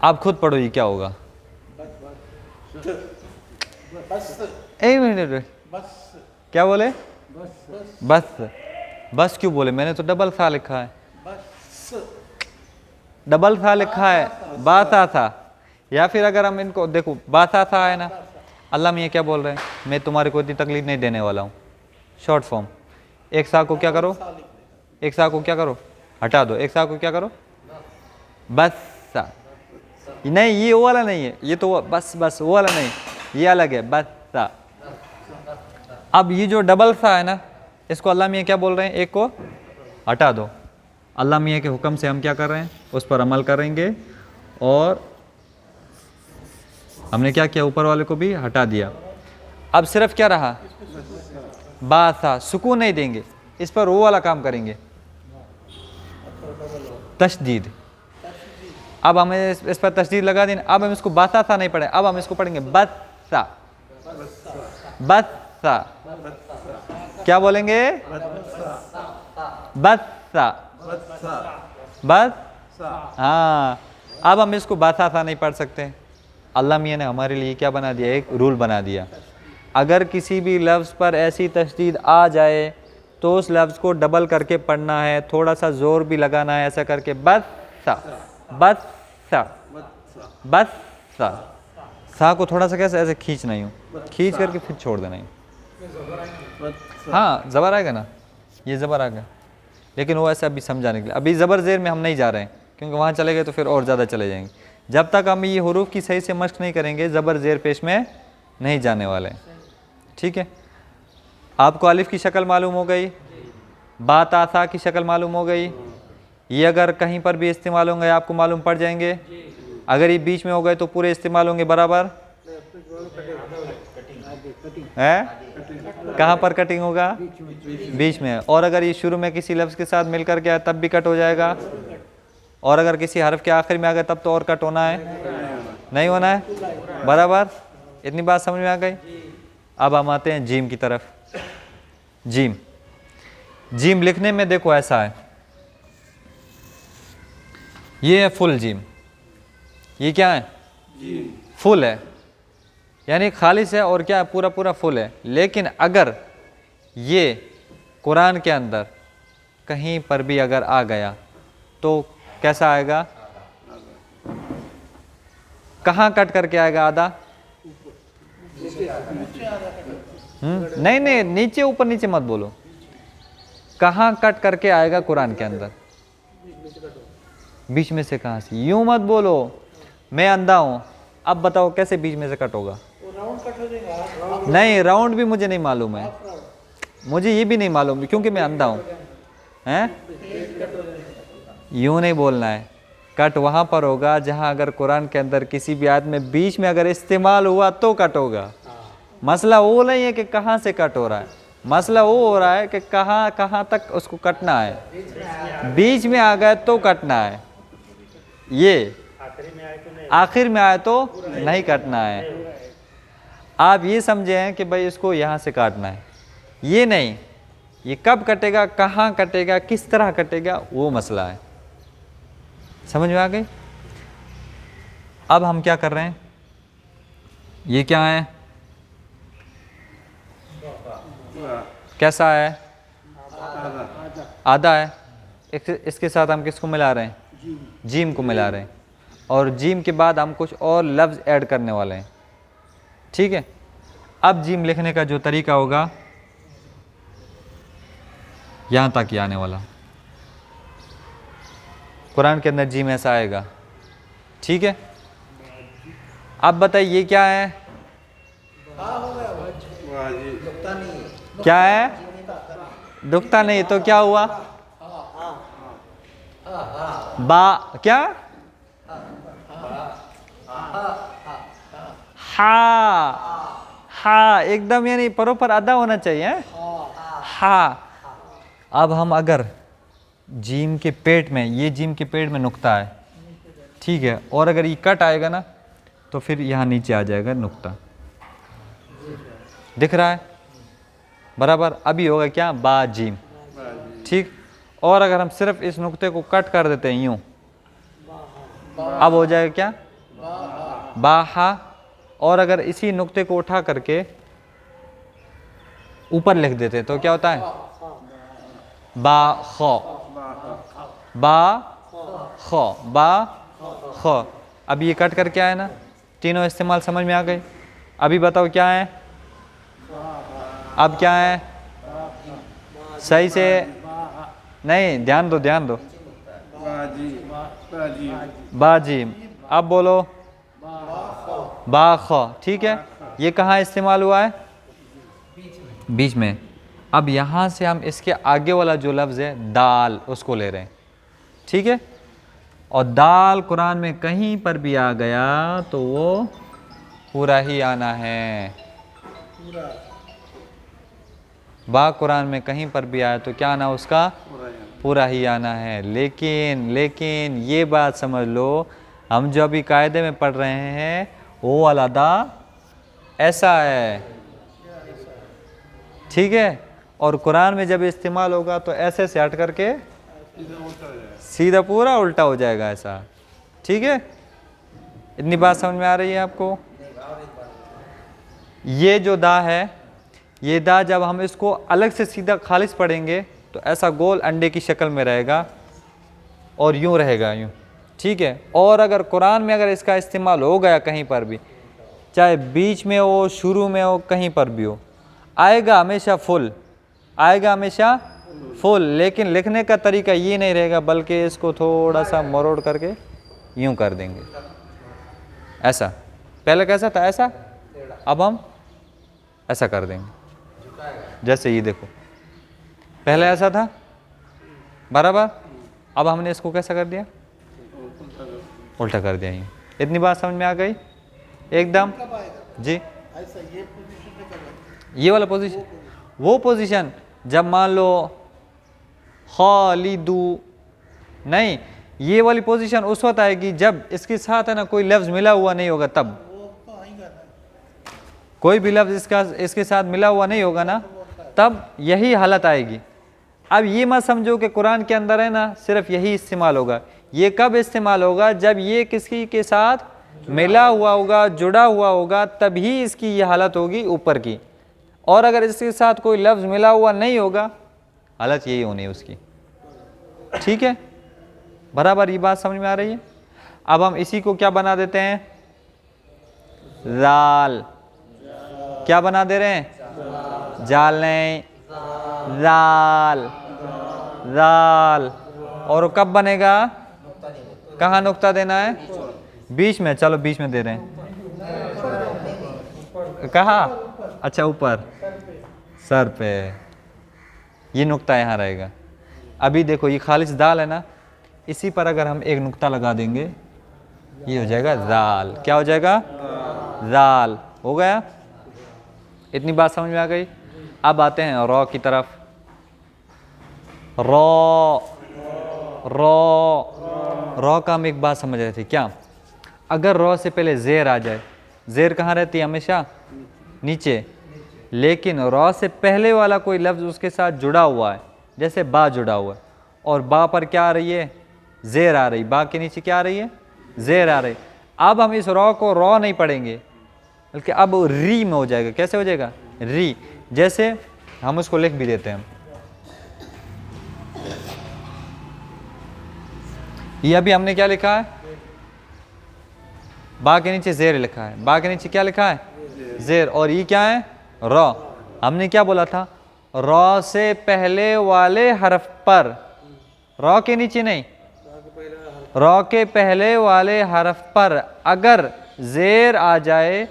आप खुद पढ़ो ये क्या होगा। एक मिनट, क्या बोले? बस। बस क्यों बोले? मैंने तो डबल सा लिखा है, डबल सा लिखा है, बासा था। या फिर अगर हम इनको देखो, बासा था है ना, अल्लाह में ये क्या बोल रहे हैं? मैं तुम्हारे को इतनी तकलीफ नहीं देने वाला हूँ। शॉर्ट फॉर्म, एक सा को क्या करो? एक सा को क्या करो? हटा दो। एक सा को क्या करो? बस सा। नहीं, ये वो वाला नहीं है, ये तो बस बस वो वाला नहीं, ये अलग है, बस सा। अब ये जो डबल सा है ना, इसको अल्लाह में क्या बोल रहे हैं? एक को हटा दो। अल्लाह मियाँ के हुक्म से हम क्या कर रहे हैं? उस पर अमल करेंगे। और हमने क्या किया? ऊपर वाले को भी हटा दिया। अब सिर्फ क्या रहा? बासा, सुकून नहीं देंगे, इस पर वो वाला काम करेंगे, तशदीद। अब हमें इस पर तशदीद लगा दें। अब हम इसको बासा सा नहीं पढ़े, अब हम इसको पढ़ेंगे बस्सा, बस्सा। क्या बोलेंगे? बस्सा, बस। हाँ, अब हम इसको बासा सा नहीं पढ़ सकते। अल्लाह मियाँ ने हमारे लिए क्या बना दिया? एक रूल बना दिया। अगर किसी भी लफ्ज़ पर ऐसी तशदीद आ जाए तो उस लफ्ज़ को डबल करके पढ़ना है, थोड़ा सा ज़ोर भी लगाना है, ऐसा करके बस सा, बस सा, बस सा। सा को थोड़ा सा कैसे ऐसे खींचना ही, खींच करके फिर छोड़ देना ही। हाँ, ज़बर आएगा ना, ये ज़बर आ गया, लेकिन वो ऐसा अभी समझाने के लिए। अभी ज़बर ज़ेर में हम नहीं जा रहे हैं, क्योंकि वहाँ चले गए तो फिर और ज़्यादा चले जाएंगे। जब तक हम ये हुरूफ की सही से मश्क नहीं करेंगे, ज़बर ज़ेर पेश में नहीं जाने वाले हैं। ठीक है, आपको अलिफ की शक्ल मालूम हो गई, बात आसा की शक्ल मालूम हो गई। ये अगर कहीं पर भी इस्तेमाल होंगे आपको मालूम पड़ जाएंगे। अगर ये बीच में हो गए तो पूरे इस्तेमाल होंगे बराबर है। कहाँ पर कटिंग होगा? बीच में। और अगर ये शुरू में किसी लफ्ज़ के साथ मिलकर के आए तब भी कट हो जाएगा। और अगर किसी हर्फ के आखिर में आ गए तब तो और कट होना है, नहीं होना है, बराबर। इतनी बात समझ में आ गई। अब हम आते हैं जीम की तरफ। जीम, जीम लिखने में देखो ऐसा है, ये है फुल जीम। ये क्या है? फुल है, यानी खालिस है और क्या है? पूरा पूरा फुल है। लेकिन अगर ये कुरान के अंदर कहीं पर भी अगर आ गया तो कैसा आएगा? कहाँ कट करके आएगा आधा? नहीं नहीं, नीचे ऊपर नीचे मत बोलो, कहाँ कट करके आएगा कुरान के अंदर? बीच में से। कहाँ से? यूं मत बोलो मैं अंधा हूं, अब बताओ कैसे बीच में से कट होगा? राउंड कट हो जाएगा। नहीं, राउंड भी मुझे नहीं मालूम है, मुझे ये भी नहीं मालूम क्योंकि मैं अंधा हूं। हैं? यूं नहीं बोलना है, कट वहां पर होगा जहां अगर कुरान के अंदर किसी भी आयत में बीच में अगर इस्तेमाल हुआ तो कट होगा। मसला वो नहीं है कि कहाँ से कट हो रहा है, मसला वो हो रहा है कि कहाँ कहाँ तक उसको कटना है। बीच में आ गए तो कटना है, ये आखिर में आए तो नहीं कटना है। आप ये समझे हैं कि भाई इसको यहाँ से काटना है, ये नहीं, ये कब कटेगा, कहाँ कटेगा, किस तरह कटेगा, वो मसला है। समझ में आ गई? अब हम क्या कर रहे हैं, ये क्या है, कैसा है? आधा है। इसके साथ हम किसको मिला रहे हैं? जीम को मिला रहे हैं, और जीम के बाद हम कुछ और लफ्ज़ ऐड करने वाले हैं। ठीक है, अब जीम लिखने का जो तरीका होगा यहाँ तक ही आने वाला, कुरान के अंदर जीम ऐसा आएगा। ठीक है, अब बताइए ये क्या है? क्या है? दुखता नहीं तो क्या हुआ? बा क्या? हा एकदम, यानी प्रॉपर अदा होना चाहिए। हा। अब हम अगर जीम के पेट में, ये जीम के पेट में नुक्ता है, ठीक है, और अगर ये कट आएगा ना तो फिर यहाँ नीचे आ जाएगा नुक्ता, दिख रहा है बराबर? अभी होगा क्या? बा जीम। ठीक, और अगर हम सिर्फ इस नुक्ते को कट कर देते हैं यूं, अब हो जाएगा क्या? बा हा। और अगर इसी नुक्ते को उठा करके ऊपर लिख देते तो क्या होता है? बा खो, बा खो, बा खो। अब ये कट करके आया ना, तीनों इस्तेमाल समझ में आ गए। अभी बताओ क्या है? अब क्या है? सही से नहीं, ध्यान दो ध्यान दो। बाजीम। अब बोलो बा खो। ठीक है, ये कहाँ इस्तेमाल हुआ है? बीच में। अब यहाँ से हम इसके आगे वाला जो लफ्ज़ है दाल, उसको ले रहे हैं। ठीक है, और दाल कुरान में कहीं पर भी आ गया तो वो पूरा ही आना है। बा कुरान में कहीं पर भी आया तो क्या आना उसका? पूरा ही आना है। लेकिन ये बात समझ लो, हम जो अभी कायदे में पढ़ रहे हैं वो वाला दा ऐसा है। ठीक है, और कुरान में जब इस्तेमाल होगा तो ऐसे से हट करके सीधा पूरा उल्टा हो जाएगा ऐसा। ठीक है, इतनी बात समझ में आ रही है आपको? ये जो दा है, ये दा जब हम इसको अलग से सीधा खालिस पढ़ेंगे तो ऐसा गोल अंडे की शक्ल में रहेगा और यूं रहेगा, यूं। ठीक है, और अगर कुरान में अगर इसका इस्तेमाल हो गया कहीं पर भी, चाहे बीच में हो, शुरू में हो, कहीं पर भी हो, आएगा हमेशा फुल, आएगा हमेशा फुल। लेकिन लिखने का तरीका ये नहीं रहेगा, बल्कि इसको थोड़ा सा मरोड़ करके यूं कर देंगे ऐसा। पहले कैसा था? ऐसा। अब हम ऐसा कर देंगे, जैसे ये देखो, पहले ऐसा था बराबर, अब हमने इसको कैसा कर दिया? उल्टा कर दिया। यूं। इतनी बात समझ में आ गई एकदम? जी, ऐसा ये पोजीशन में करें। ये वाला पोजीशन, वो पोजीशन जब मान लो खालिदू, नहीं, ये वाली पोजीशन उस वक्त आएगी जब इसके साथ है ना कोई लफ्ज़ मिला हुआ नहीं होगा, तब। वो तो आएगा ना। कोई भी लफ्ज़ इसके साथ मिला हुआ नहीं होगा ना, तब यही हालत आएगी। अब ये मत समझो कि कुरान के अंदर है ना सिर्फ यही इस्तेमाल होगा। ये कब इस्तेमाल होगा? जब ये किसी के साथ मिला हुआ होगा, जुड़ा हुआ होगा, तभी इसकी ये हालत होगी ऊपर की। और अगर इसके साथ कोई लफ्ज़ मिला हुआ नहीं होगा, हालत यही होनी है उसकी। ठीक है, बराबर? ये बात समझ में आ रही है? अब हम इसी को क्या बना देते हैं? जाल। क्या बना दे रहे हैं? जाल नहीं, जाल, जाल। और वो कब बनेगा? कहाँ नुक्ता देना है? बीच में। चलो बीच में दे रहे हैं। कहाँ? अच्छा ऊपर, सर पे। ये नुक्ता यहाँ रहेगा। अभी देखो ये खालिश दाल है ना, इसी पर अगर हम एक नुक्ता लगा देंगे ये हो जाएगा जाल। क्या हो जाएगा? जाल। हो गया? इतनी बात समझ में आ गई? अब आते हैं रॉ की तरफ। रॉ, रॉ, रॉ का हम एक बात समझ रहे थे क्या? अगर रॉ से पहले जेर आ जाए, जेर कहाँ रहती है? हमेशा नीचे। लेकिन रॉ से पहले वाला कोई लफ्ज़ उसके साथ जुड़ा हुआ है, जैसे बा जुड़ा हुआ है, और बा पर क्या आ रही है? जेर आ रही। बा के नीचे क्या आ रही है? जेर आ रही। अब हम इस रॉ को रॉ नहीं पढ़ेंगे, बल्कि अब री में हो जाएगा। कैसे हो जाएगा? री। जैसे हम उसको लिख भी देते हैं। ये अभी हमने क्या लिखा है? बा के नीचे जेर लिखा है। बा के नीचे क्या लिखा है? जेर। और ये क्या है? रॉ। हमने क्या बोला था? रॉ से पहले वाले हरफ पर, रॉ के नीचे नहीं, रॉ के पहले वाले हरफ पर अगर जेर आ जाए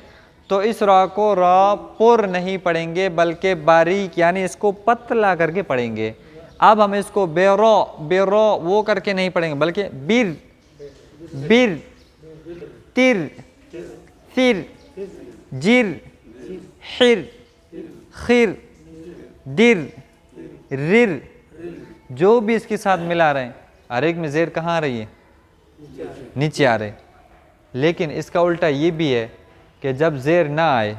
तो इस रॉ को रॉ पुर नहीं पढ़ेंगे, बल्कि बारीक यानी इसको पतला करके पढ़ेंगे। अब हम इसको बेरो, बेरो वो करके नहीं पढ़ेंगे, बल्कि बिर, बिर, तिर, सिर, जिर, हिर, खिर, दिर, रिर, जो भी इसके साथ मिला रहे हैं, हर एक में जेर कहाँ आ रही है? नीचे आ रहे। लेकिन इसका उल्टा ये भी है कि जब जेर ना आए,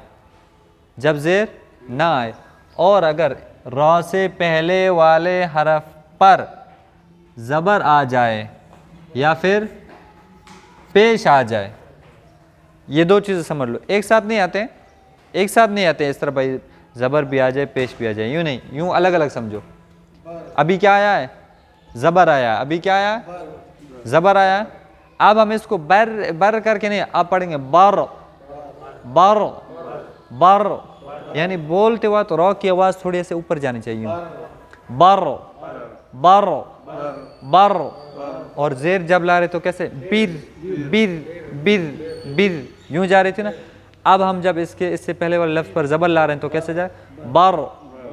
जब जेर ना आए और अगर रॉ से पहले वाले हरफ पर ज़बर आ जाए या फिर पेश आ जाए, ये दो चीज़ें समझ लो, एक साथ नहीं आते, एक साथ नहीं आते इस तरह भाई ज़बर भी आ जाए पेश भी आ जाए, यूँ नहीं, यूँ अलग अलग समझो। अभी क्या आया है? ज़बर आया। अभी क्या आया है? ज़बर आया। अब हम इसको बर बर करके नहीं, अब पढ़ेंगे बर, बर, बर, यानी बोलते वक्त रॉ की आवाज़ थोड़ी ऐसे ऊपर जानी चाहिए। बर, बर, बर। और जेर जब ला रहे तो कैसे? बिर, बिर, बिर, बिर, यूं जा रही थी ना। अब हम जब इससे पहले वाले लफ्ज़ पर ज़बर ला रहे हैं तो कैसे जाए? बर,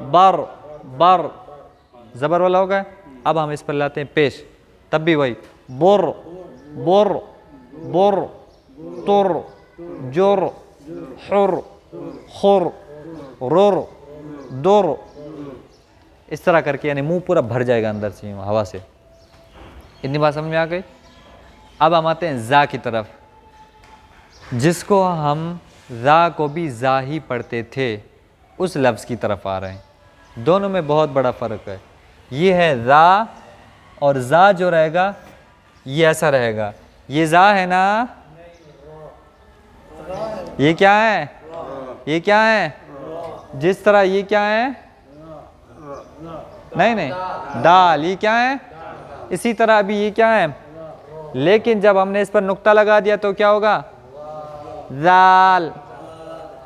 बर, बर, ज़बर वाला हो गया। अब हम इस पर लाते हैं पेश, तब भी वही बोर, बोर, बोर, तुर, जोर, हुर, खुर, रोर, दोर, इस तरह करके, यानी मुंह पूरा भर जाएगा अंदर से हवा से। इतनी बात समझ में आ गई? अब हम आते हैं जा की तरफ, जिसको हम जा को भी जा ही पढ़ते थे, उस लफ्ज़ की तरफ आ रहे हैं। दोनों में बहुत बड़ा फ़र्क है। ये है जा, और जा जो रहेगा ये ऐसा रहेगा। ये जा है ना, ये क्या है? ये क्या है? जिस तरह ये क्या है? नहीं नहीं, दाल। ये क्या है? इसी तरह अभी ये क्या है? लेकिन जब हमने इस पर नुक्ता लगा दिया तो क्या होगा? जाल।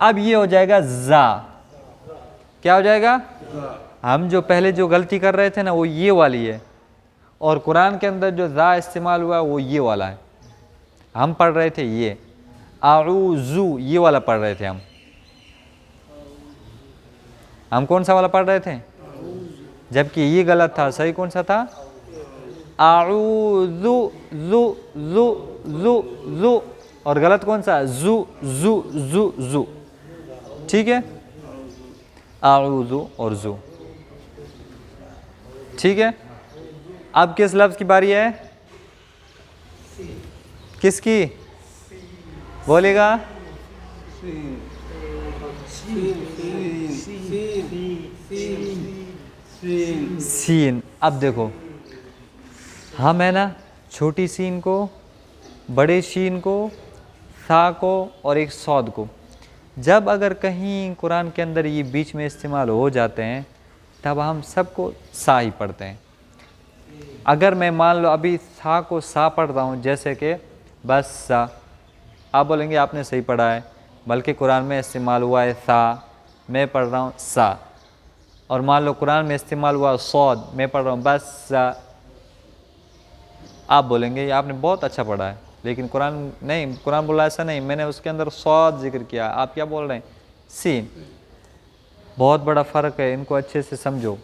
अब ये हो जाएगा जा। क्या हो जाएगा? हम जो पहले जो गलती कर रहे थे ना वो ये वाली है, और कुरान के अंदर जो जा इस्तेमाल हुआ वो ये वाला है। हम पढ़ रहे थे ये आऊज़ू, ये वाला पढ़ रहे थे हम कौन सा वाला पढ़ रहे थे? जबकि ये गलत था। सही कौन सा था? आऊज़ू, जू, जू, जू, जू, और गलत कौन सा? जू, जू, जू, जू। ठीक है, आऊज़ू और जू। ठीक है, अब किस लफ्ज़ की बारी है? किसकी? बोलेगा? सीन। अब देखो, हम है ना छोटी सीन को, बड़े शीन को, सा को और एक सौद को, जब अगर कहीं कुरान के अंदर ये बीच में इस्तेमाल हो जाते हैं तब हम सबको सा ही पढ़ते हैं। अगर मैं मान लो अभी सा को सा पढ़ रहा हूँ, जैसे कि बस सा, आप बोलेंगे आपने सही पढ़ा है, बल्कि कुरान में इस्तेमाल हुआ है सा, मैं पढ़ रहा हूँ सा। और मान लो कुरान में इस्तेमाल हुआ सौद, मैं पढ़ रहा हूँ बस सा। आप बोलेंगे ये आपने बहुत अच्छा पढ़ा है, लेकिन कुरान नहीं, कुरान बोला ऐसा नहीं, मैंने उसके अंदर सौद जिक्र किया, आप क्या बोल रहे हैं सीन। बहुत बड़ा फ़र्क है, इनको अच्छे से समझो।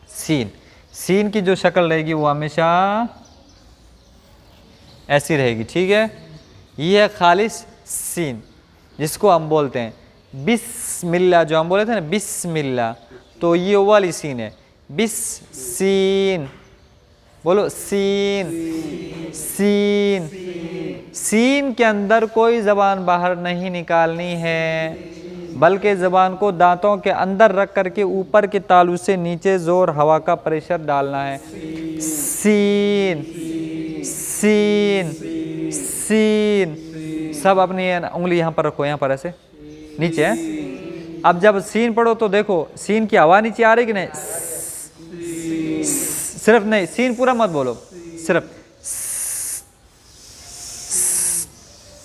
सीन की जो शक्ल रहेगी वो हमेशा ऐसी रहेगी, ठीक है। ये है खालिस सीन, जिसको हम बोलते हैं बिस्मिल्लाह, जो हम बोले थे ना बिस्मिल्लाह, तो ये वाली सीन है बिस सीन। बोलो सीन। सीन सीन के अंदर कोई ज़बान बाहर नहीं निकालनी है, बल्कि ज़बान को दांतों के अंदर रख करके ऊपर के तालू से नीचे ज़ोर हवा का प्रेशर डालना है। सीन सीन सीन। सब अपनी उंगली यहाँ पर रखो, यहाँ पर ऐसे नीचे है। अब जब सीन पढ़ो तो देखो सीन की हवा नीचे आ रही कि नहीं, सिर्फ नहीं, सीन पूरा मत बोलो, सिर्फ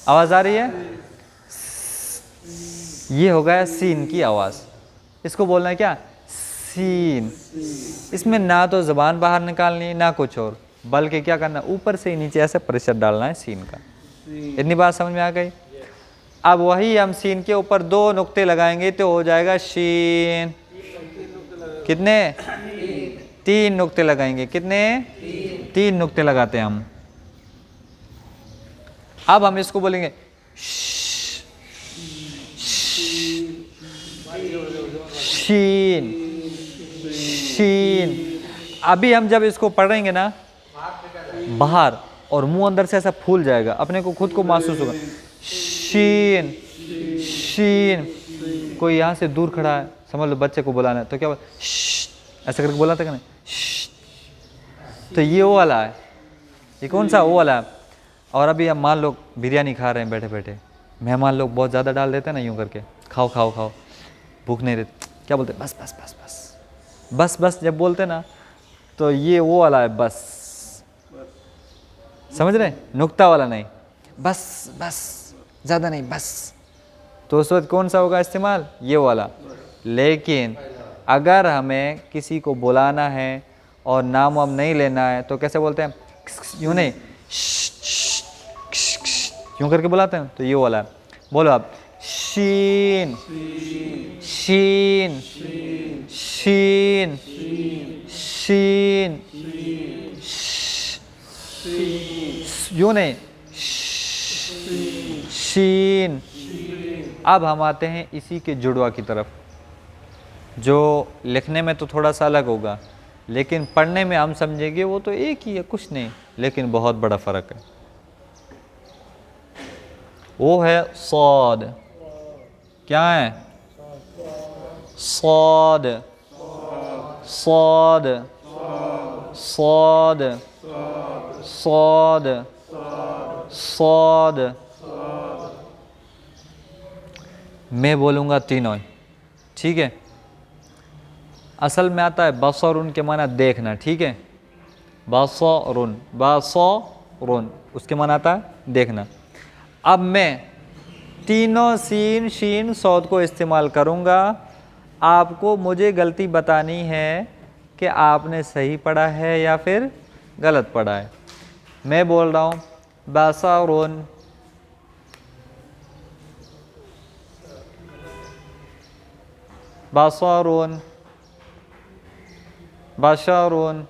आवाज आ रही है, ये हो गया सीन की आवाज। इसको बोलना है क्या, सीन। इसमें ना तो जबान बाहर निकालनी ना कुछ और, बल्कि क्या करना, ऊपर से नीचे ऐसे प्रेशर डालना है सीन का। इतनी बात समझ में आ गई। अब वही हम सीन के ऊपर 2 नुक्ते लगाएंगे तो हो जाएगा शीन। कितने, 3 नुक्ते लगाएंगे। कितने, 3 नुक्ते लगाते हैं हम। अब हम इसको बोलेंगे शीन शीन। अभी हम जब इसको पढ़ेंगे ना बाहर, और मुंह अंदर से ऐसा फूल जाएगा, अपने को खुद को महसूस होगा शीन शीन। कोई यहाँ से दूर खड़ा है, समझ लो बच्चे को बुलाना है, तो क्या ऐसा करके बोला था कि नहीं, तो ये वो वाला है। ये कौन सा, वो वाला है। और अभी हम मान लो बिरयानी खा रहे हैं बैठे बैठे, मेहमान लोग बहुत ज़्यादा डाल देते हैं ना यूँ करके, खाओ खाओ खाओ, भूख नहीं रहती, क्या बोलते, बस बस बस बस बस बस। जब बोलते ना तो ये वो वाला है, बस, समझ रहे, नुक्ता वाला नहीं, बस बस, ज़्यादा नहीं, बस। तो उस वक्त कौन सा होगा इस्तेमाल, ये वाला। लेकिन अगर हमें किसी को बुलाना है और नाम वाम नहीं लेना है तो कैसे बोलते हैं, यूँ नहीं, यूँ करके बुलाते हैं, तो ये वाला है। बोलो आप, शीन शीन शीन शीन, यूँ नहीं, शीन। अब हम आते हैं इसी के जुड़वा की तरफ, जो लिखने में तो थोड़ा सा अलग होगा, लेकिन पढ़ने में हम समझेंगे वो तो एक ही है, कुछ नहीं, लेकिन बहुत बड़ा फ़र्क है। वो है सौद। क्या है, सौद सौद सौद सौद सौद। मैं बोलूँगा तीनों, ठीक है। असल में आता है बसरुन के माना देखना, ठीक है, बसरुन बसरुन, उसके माना आता है देखना। अब मैं तीनों सीन शीन सौद को इस्तेमाल करूँगा। आपको मुझे गलती बतानी है कि आपने सही पढ़ा है या फिर गलत पढ़ा है। मैं बोल रहा हूँ बसरुन, बसरुन बशरुन,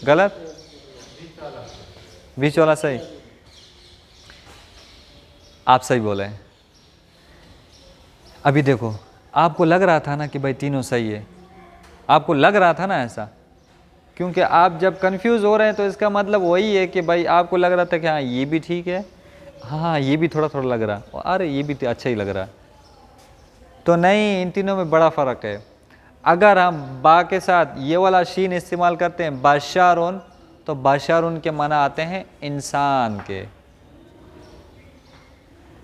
गलत, बीच वाला सही। आप सही बोले। अभी देखो, आपको लग रहा था ना कि भाई तीनों सही है, आपको लग रहा था ना ऐसा, क्योंकि आप जब कंफ्यूज हो रहे हैं तो इसका मतलब वही है कि भाई आपको लग रहा था कि हाँ ये भी ठीक है, हाँ ये भी थोड़ा थोड़ा लग रहा, अरे ये भी तो अच्छा ही लग रहा। तो नहीं, इन तीनों में बड़ा फ़र्क है। अगर हम बा के साथ ये वाला शीन इस्तेमाल करते हैं बशारुन, तो बशारुन के माना आते हैं इंसान के।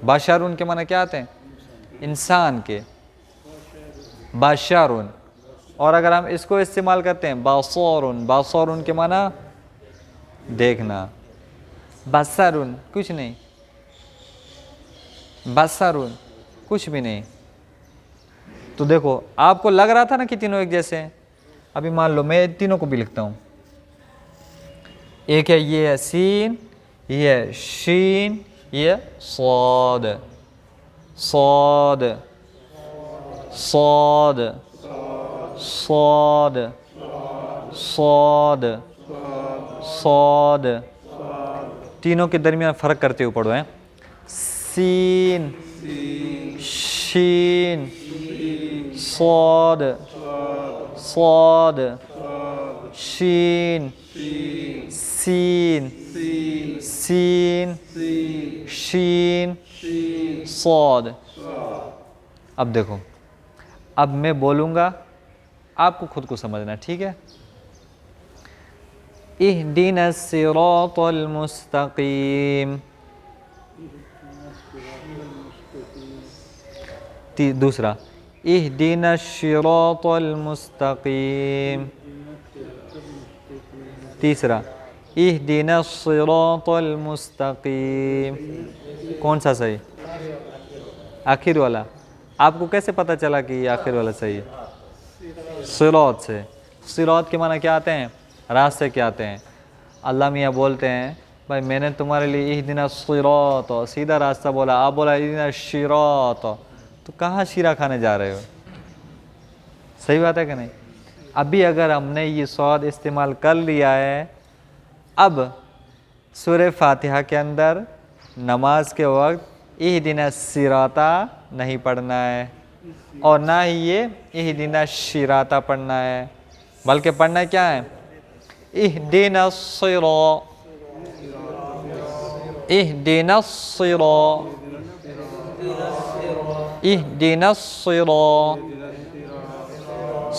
बशारुन के माना क्या आते हैं, इंसान के, बशारुन। और अगर हम इसको इस्तेमाल करते हैं बसरुन, बसरुन के माना देखना, बसरुन कुछ नहीं, बसरुन, कुछ भी नहीं। तो देखो आपको लग रहा था ना कि तीनों एक जैसे हैं। अभी मान लो मैं तीनों को भी लिखता हूँ। एक है ये है सीन, ये है शीन, ये है सौद, सौद, सौद, सौद, सौद, सौद। तीनों के दरमियान फ़र्क करते हुए पढ़ो हैं। सीन, शीन, सौद, सौद, शीन, सीन, सीन, शीन, सौद। अब देखो, अब मैं बोलूँगा, आपको खुद को समझना, ठीक है। इहदिनस सिरातल मुस्तकीम। दूसरा, इहदिनस सिरातल मुस्तकीम। तीसरा, इहदिनस सिरातल मुस्तकीम। कौन सा सही? आखिर वाला। आपको कैसे पता चला कि ये आखिर वाला सही है? सिरात से। सिरात के माना क्या आते हैं? रास्ते क्या आते हैं? अल्लाह मियाँ बोलते हैं, भाई मैंने तुम्हारे लिए इहदिना सिरात, सीधा रास्ता बोला, आप बोला इहदिना शिरात, तो कहाँ शीरा खाने जा रहे हो? सही बात है कि नहीं? अभी अगर हमने ये सौद इस्तेमाल कर लिया है, अब सूरह फातिहा के अंदर नमाज के वक्त इहदिना सिराता नहीं पढ़ना है और ना ही ये इहदिना शिराता पढ़ना है, बल्कि पढ़ना क्या है? इहदिना सिरा, इहदिना सिरा, इहदिना सिरा,